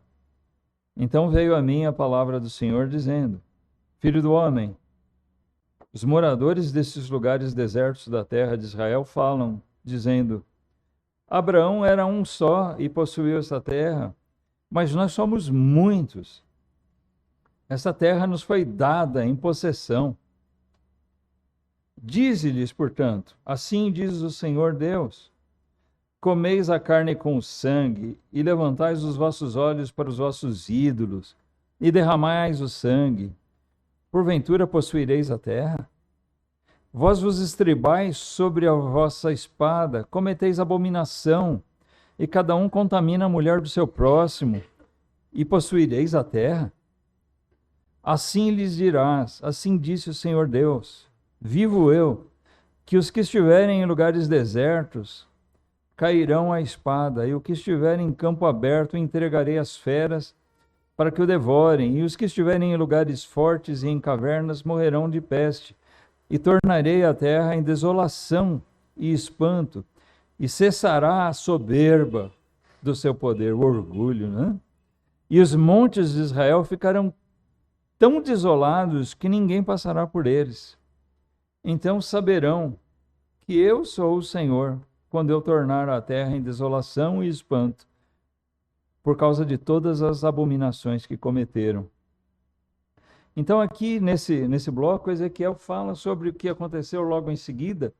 Então veio a mim a palavra do Senhor dizendo, filho do homem, os moradores desses lugares desertos da terra de Israel falam, dizendo, Abraão era um só e possuiu essa terra, mas nós somos muitos. Essa terra nos foi dada em possessão. Dize-lhes, portanto, assim diz o Senhor Deus, comeis a carne com o sangue, e levantais os vossos olhos para os vossos ídolos, e derramais o sangue. Porventura possuireis a terra? Vós vos estribais sobre a vossa espada, cometeis abominação, e cada um contamina a mulher do seu próximo, e possuireis a terra? Assim lhes dirás, assim disse o Senhor Deus, vivo eu, que os que estiverem em lugares desertos cairão à espada, e o que estiver em campo aberto entregarei às feras para que o devorem, e os que estiverem em lugares fortes e em cavernas morrerão de peste, e tornarei a terra em desolação e espanto, e cessará a soberba do seu poder, o orgulho, né? E os montes de Israel ficarão tão desolados que ninguém passará por eles. Então saberão que eu sou o Senhor, quando eu tornar a terra em desolação e espanto, por causa de todas as abominações que cometeram. Então aqui nesse bloco, Ezequiel fala sobre o que aconteceu logo em seguida.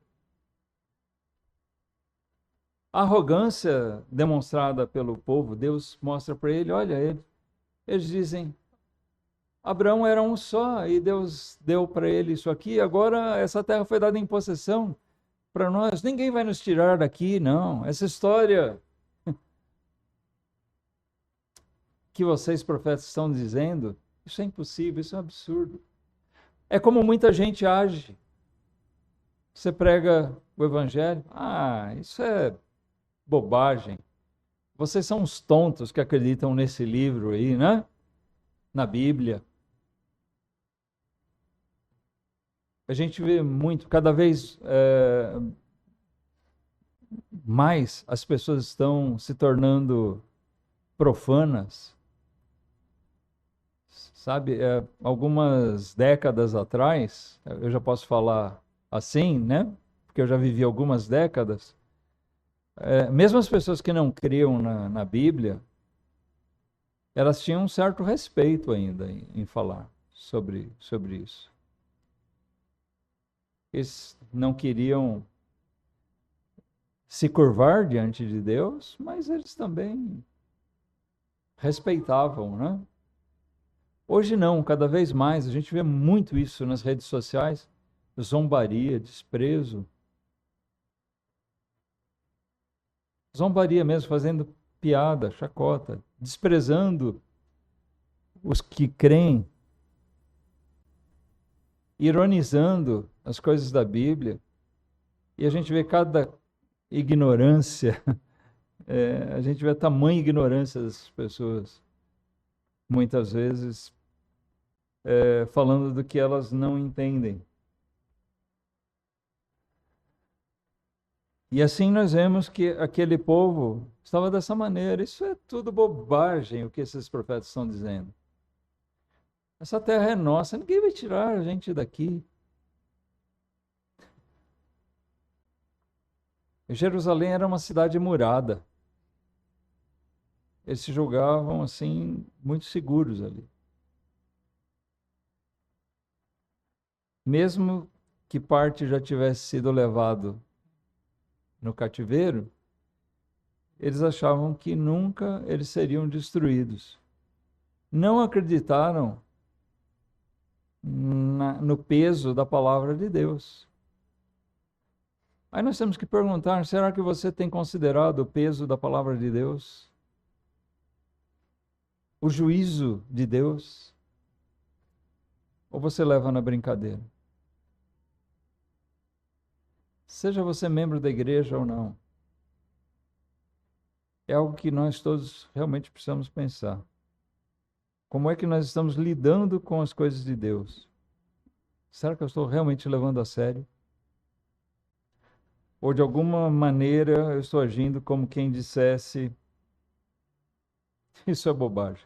A arrogância demonstrada pelo povo, Deus mostra para ele, olha, eles dizem, Abraão era um só e Deus deu para ele isso aqui. Agora essa terra foi dada em possessão para nós. Ninguém vai nos tirar daqui, não. Essa história que vocês, profetas, estão dizendo, isso é impossível, isso é um absurdo. É como muita gente age. Você prega o evangelho, isso é bobagem. Vocês são uns tontos que acreditam nesse livro aí, né? Na Bíblia. A gente vê muito, cada vez mais as pessoas estão se tornando profanas. Sabe, algumas décadas atrás, eu já posso falar assim, né? Porque eu já vivi algumas décadas. Mesmo as pessoas que não criam na Bíblia, elas tinham um certo respeito ainda em falar sobre isso. Eles não queriam se curvar diante de Deus, mas eles também respeitavam, né? Hoje não, cada vez mais, a gente vê muito isso nas redes sociais, zombaria, desprezo. Zombaria mesmo, fazendo piada, chacota, desprezando os que creem, ironizando as coisas da Bíblia. E a gente vê cada ignorância, a gente vê a tamanha ignorância dessas pessoas, muitas vezes falando do que elas não entendem. E assim nós vemos que aquele povo estava dessa maneira. Isso é tudo bobagem, o que esses profetas estão dizendo. Essa terra é nossa, ninguém vai tirar a gente daqui. Jerusalém era uma cidade murada. Eles se julgavam assim muito seguros ali. Mesmo que parte já tivesse sido levado no cativeiro, eles achavam que nunca eles seriam destruídos. Não acreditaram no peso da palavra de Deus. Aí nós temos que perguntar, será que você tem considerado o peso da palavra de Deus? O juízo de Deus? Ou você leva na brincadeira? Seja você membro da igreja ou não, é algo que nós todos realmente precisamos pensar. Como é que nós estamos lidando com as coisas de Deus? Será que eu estou realmente levando a sério? Ou de alguma maneira eu estou agindo como quem dissesse: isso é bobagem.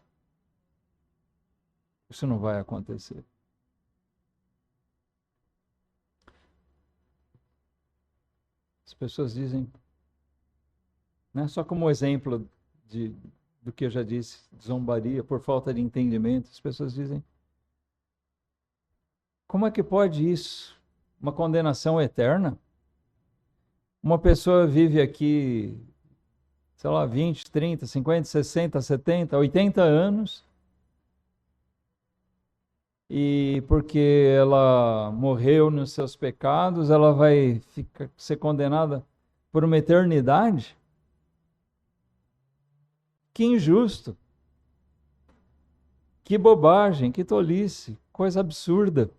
Isso não vai acontecer. As pessoas dizem, né, só como exemplo do que eu já disse, zombaria por falta de entendimento, as pessoas dizem: como é que pode isso? Uma condenação eterna? Uma pessoa vive aqui, sei lá, 20, 30, 50, 60, 70, 80 anos, e porque ela morreu nos seus pecados, ela vai ser condenada por uma eternidade? Que injusto! Que bobagem, que tolice, coisa absurda.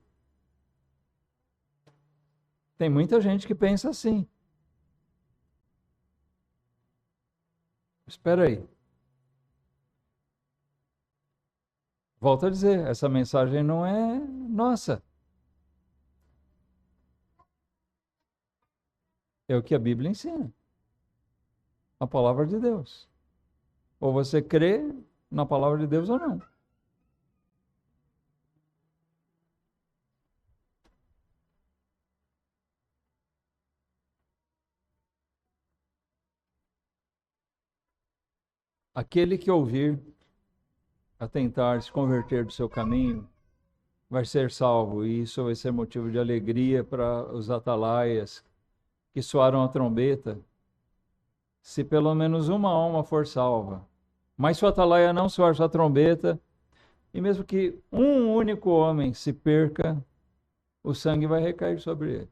Tem muita gente que pensa assim. Espera aí. Volto a dizer, essa mensagem não é nossa. É o que a Bíblia ensina. A palavra de Deus. Ou você crê na palavra de Deus ou não. Aquele que ouvir a tentar se converter do seu caminho vai ser salvo, e isso vai ser motivo de alegria para os atalaias que soaram a trombeta, se pelo menos uma alma for salva. Mas se o atalaia não soar sua trombeta E mesmo que um único homem se perca, o sangue vai recair sobre ele.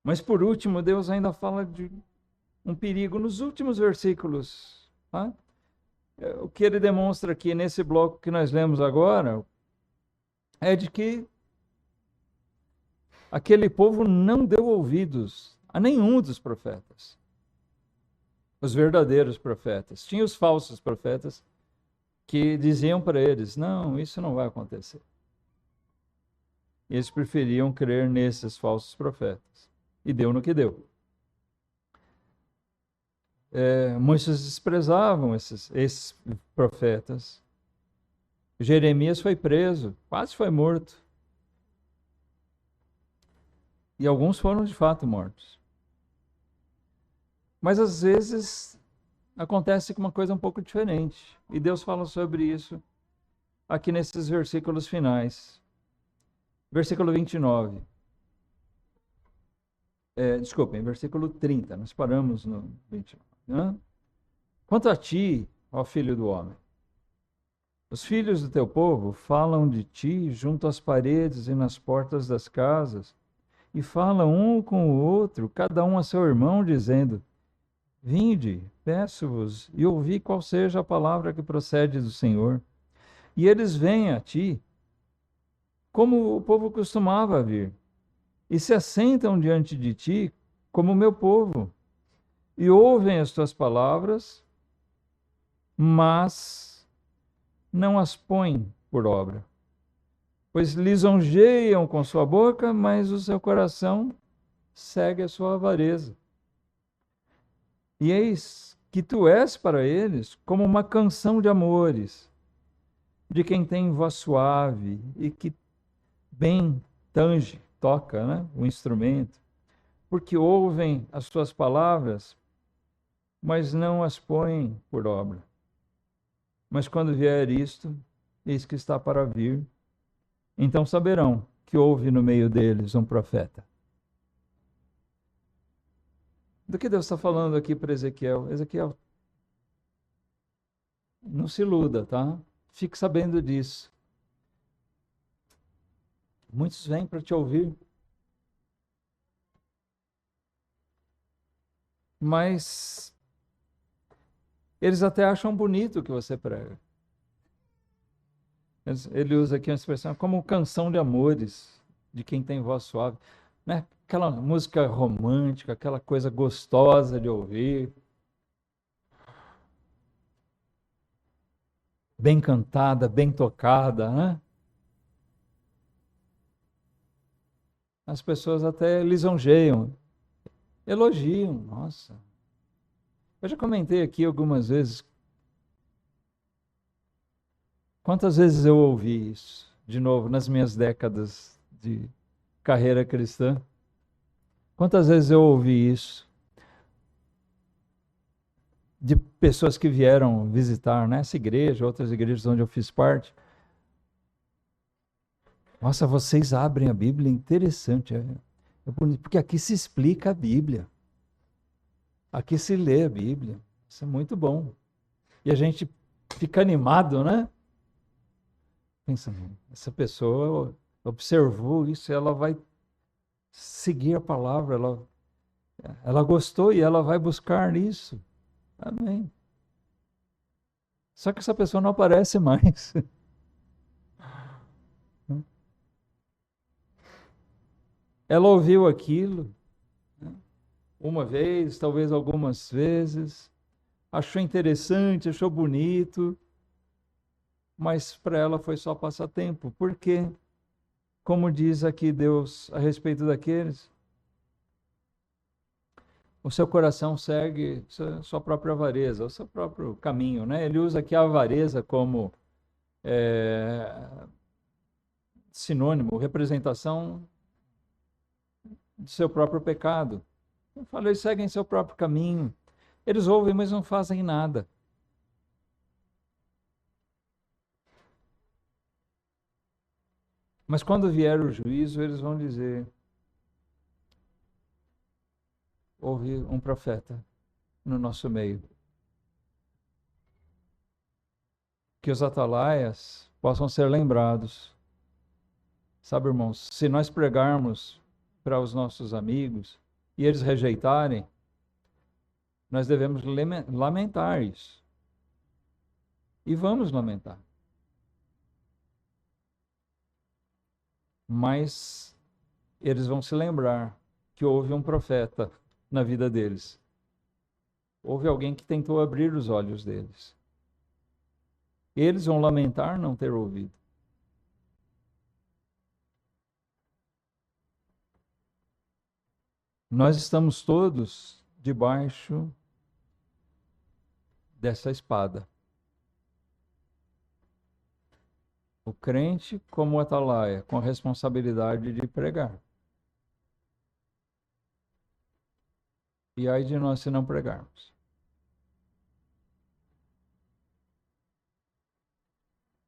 Mas por último, Deus ainda fala de um perigo nos últimos versículos. Tá? O que ele demonstra aqui nesse bloco que nós lemos agora é de que aquele povo não deu ouvidos a nenhum dos profetas. Os verdadeiros profetas. Tinha os falsos profetas que diziam para eles, não, isso não vai acontecer. E eles preferiam crer nesses falsos profetas. E deu no que deu. Muitos desprezavam esses profetas. Jeremias foi preso, quase foi morto. E alguns foram de fato mortos. Mas às vezes acontece uma coisa um pouco diferente. E Deus fala sobre isso aqui nesses versículos finais. Versículo 29. Desculpem, versículo 30. Nós paramos no 29. Né? Quanto a ti, ó filho do homem, os filhos do teu povo falam de ti junto às paredes e nas portas das casas, e falam um com o outro, cada um a seu irmão, dizendo, vinde, peço-vos, e ouvi qual seja a palavra que procede do Senhor. E eles vêm a ti, como o povo costumava vir, e se assentam diante de ti, como o meu povo, e ouvem as tuas palavras, mas não as põem por obra. Pois lisonjeiam com sua boca, mas o seu coração segue a sua avareza. E eis que tu és para eles como uma canção de amores, de quem tem voz suave e que bem toca, né, o instrumento, porque ouvem as tuas palavras, mas não as põem por obra. Mas quando vier isto, eis que está para vir, então saberão que houve no meio deles um profeta. Do que Deus está falando aqui para Ezequiel? Ezequiel, não se iluda, tá? Fique sabendo disso. Muitos vêm para te ouvir, mas eles até acham bonito o que você prega. Ele usa aqui uma expressão como canção de amores, de quem tem voz suave. Né? Aquela música romântica, aquela coisa gostosa de ouvir. Bem cantada, bem tocada, né? As pessoas até lisonjeiam, elogiam. Nossa. Eu já comentei aqui algumas vezes. Quantas vezes eu ouvi isso, de novo, nas minhas décadas de carreira cristã? Quantas vezes eu ouvi isso de pessoas que vieram visitar, né, essa igreja, outras igrejas onde eu fiz parte? Nossa, vocês abrem a Bíblia, interessante. É bonito, porque aqui se explica a Bíblia. Aqui se lê a Bíblia. Isso é muito bom. E a gente fica animado, né? Pensa, essa pessoa observou isso, ela vai seguir a palavra, ela gostou e ela vai buscar nisso. Amém. Só que essa pessoa não aparece mais. Ela ouviu aquilo, né, uma vez, talvez algumas vezes, achou interessante, achou bonito, mas para ela foi só passatempo. Por quê? Como diz aqui Deus a respeito daqueles, o seu coração segue sua própria avareza, o seu próprio caminho, né? Ele usa aqui a avareza como sinônimo, representação do seu próprio pecado. Eu falo, eles seguem seu próprio caminho. Eles ouvem, mas não fazem nada. Mas quando vier o juízo, eles vão dizer, houve um profeta no nosso meio. que os atalaias possam ser lembrados. Sabe, irmãos, se nós pregarmos para os nossos amigos e eles rejeitarem, nós devemos lamentar isso. E vamos lamentar. Mas eles vão se lembrar que houve um profeta na vida deles. Houve alguém que tentou abrir os olhos deles. Eles vão lamentar não ter ouvido. Nós estamos todos debaixo dessa espada. O crente como o atalaia, com a responsabilidade de pregar. E ai de nós se não pregarmos.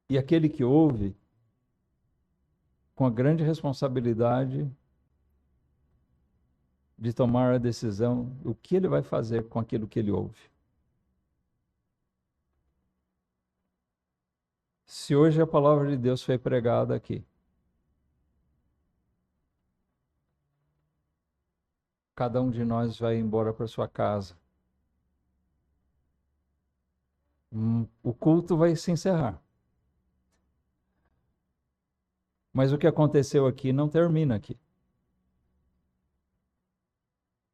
E aquele que ouve, com a grande responsabilidade de tomar a decisão, o que ele vai fazer com aquilo que ele ouve. Se hoje a palavra de Deus foi pregada aqui, cada um de nós vai embora para sua casa. O culto vai se encerrar. Mas o que aconteceu aqui não termina aqui.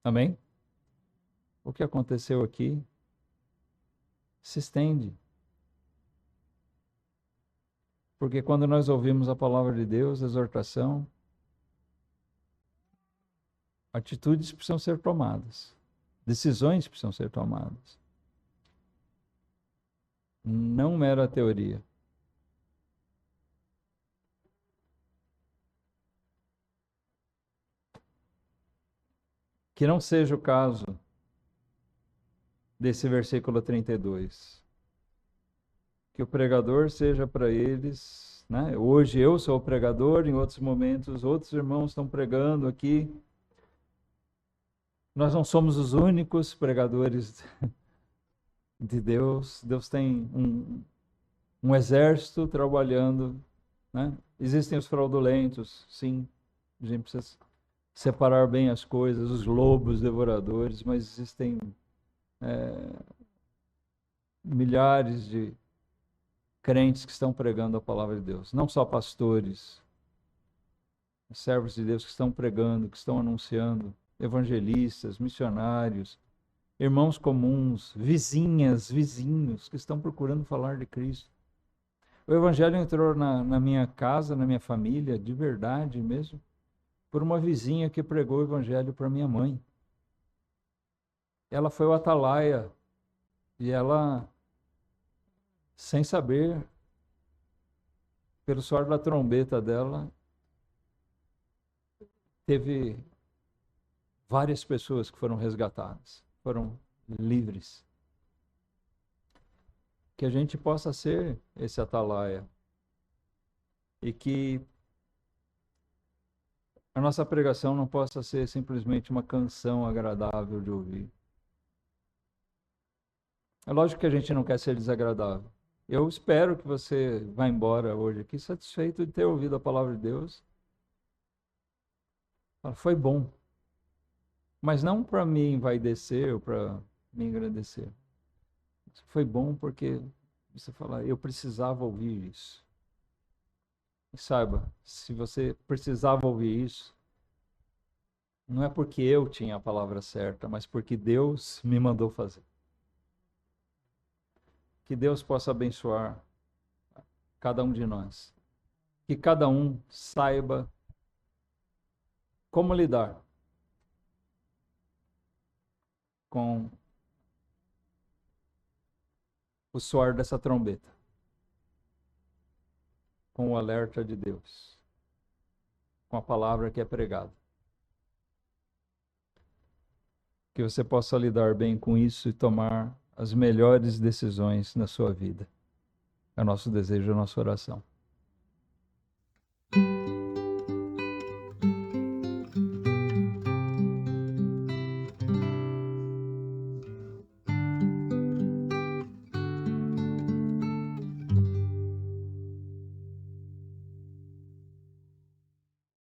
Amém? O que aconteceu aqui se estende. Porque quando nós ouvimos a palavra de Deus, a exortação, atitudes precisam ser tomadas. Decisões precisam ser tomadas. Não mera teoria. Que não seja o caso desse versículo 32. Que o pregador seja para eles, né? Hoje eu sou o pregador, em outros momentos outros irmãos estão pregando aqui. Nós não somos os únicos pregadores de Deus. Deus tem um exército trabalhando, né? Existem os fraudulentos, sim. A gente precisa separar bem as coisas, os lobos devoradores, mas existem milhares de crentes que estão pregando a palavra de Deus. Não só pastores, servos de Deus que estão pregando, que estão anunciando, evangelistas, missionários, irmãos comuns, vizinhas, vizinhos que estão procurando falar de Cristo. O evangelho entrou na minha casa, na minha família, de verdade mesmo, por uma vizinha que pregou o evangelho para minha mãe. Ela foi o atalaia e ela, sem saber, pelo suor da trombeta dela, teve várias pessoas que foram resgatadas, foram livres. Que a gente possa ser esse atalaia e que a nossa pregação não possa ser simplesmente uma canção agradável de ouvir. É lógico que a gente não quer ser desagradável. Eu espero que você vá embora hoje aqui satisfeito de ter ouvido a palavra de Deus. Foi bom. Mas não para me envaidecer ou para me engrandecer. Foi bom porque você fala, eu precisava ouvir isso. E saiba, se você precisava ouvir isso, não é porque eu tinha a palavra certa, mas porque Deus me mandou fazer. Que Deus possa abençoar cada um de nós. Que cada um saiba como lidar com o soar dessa trombeta, com o alerta de Deus, com a palavra que é pregada. Que você possa lidar bem com isso e tomar as melhores decisões na sua vida. É o nosso desejo, a nossa oração.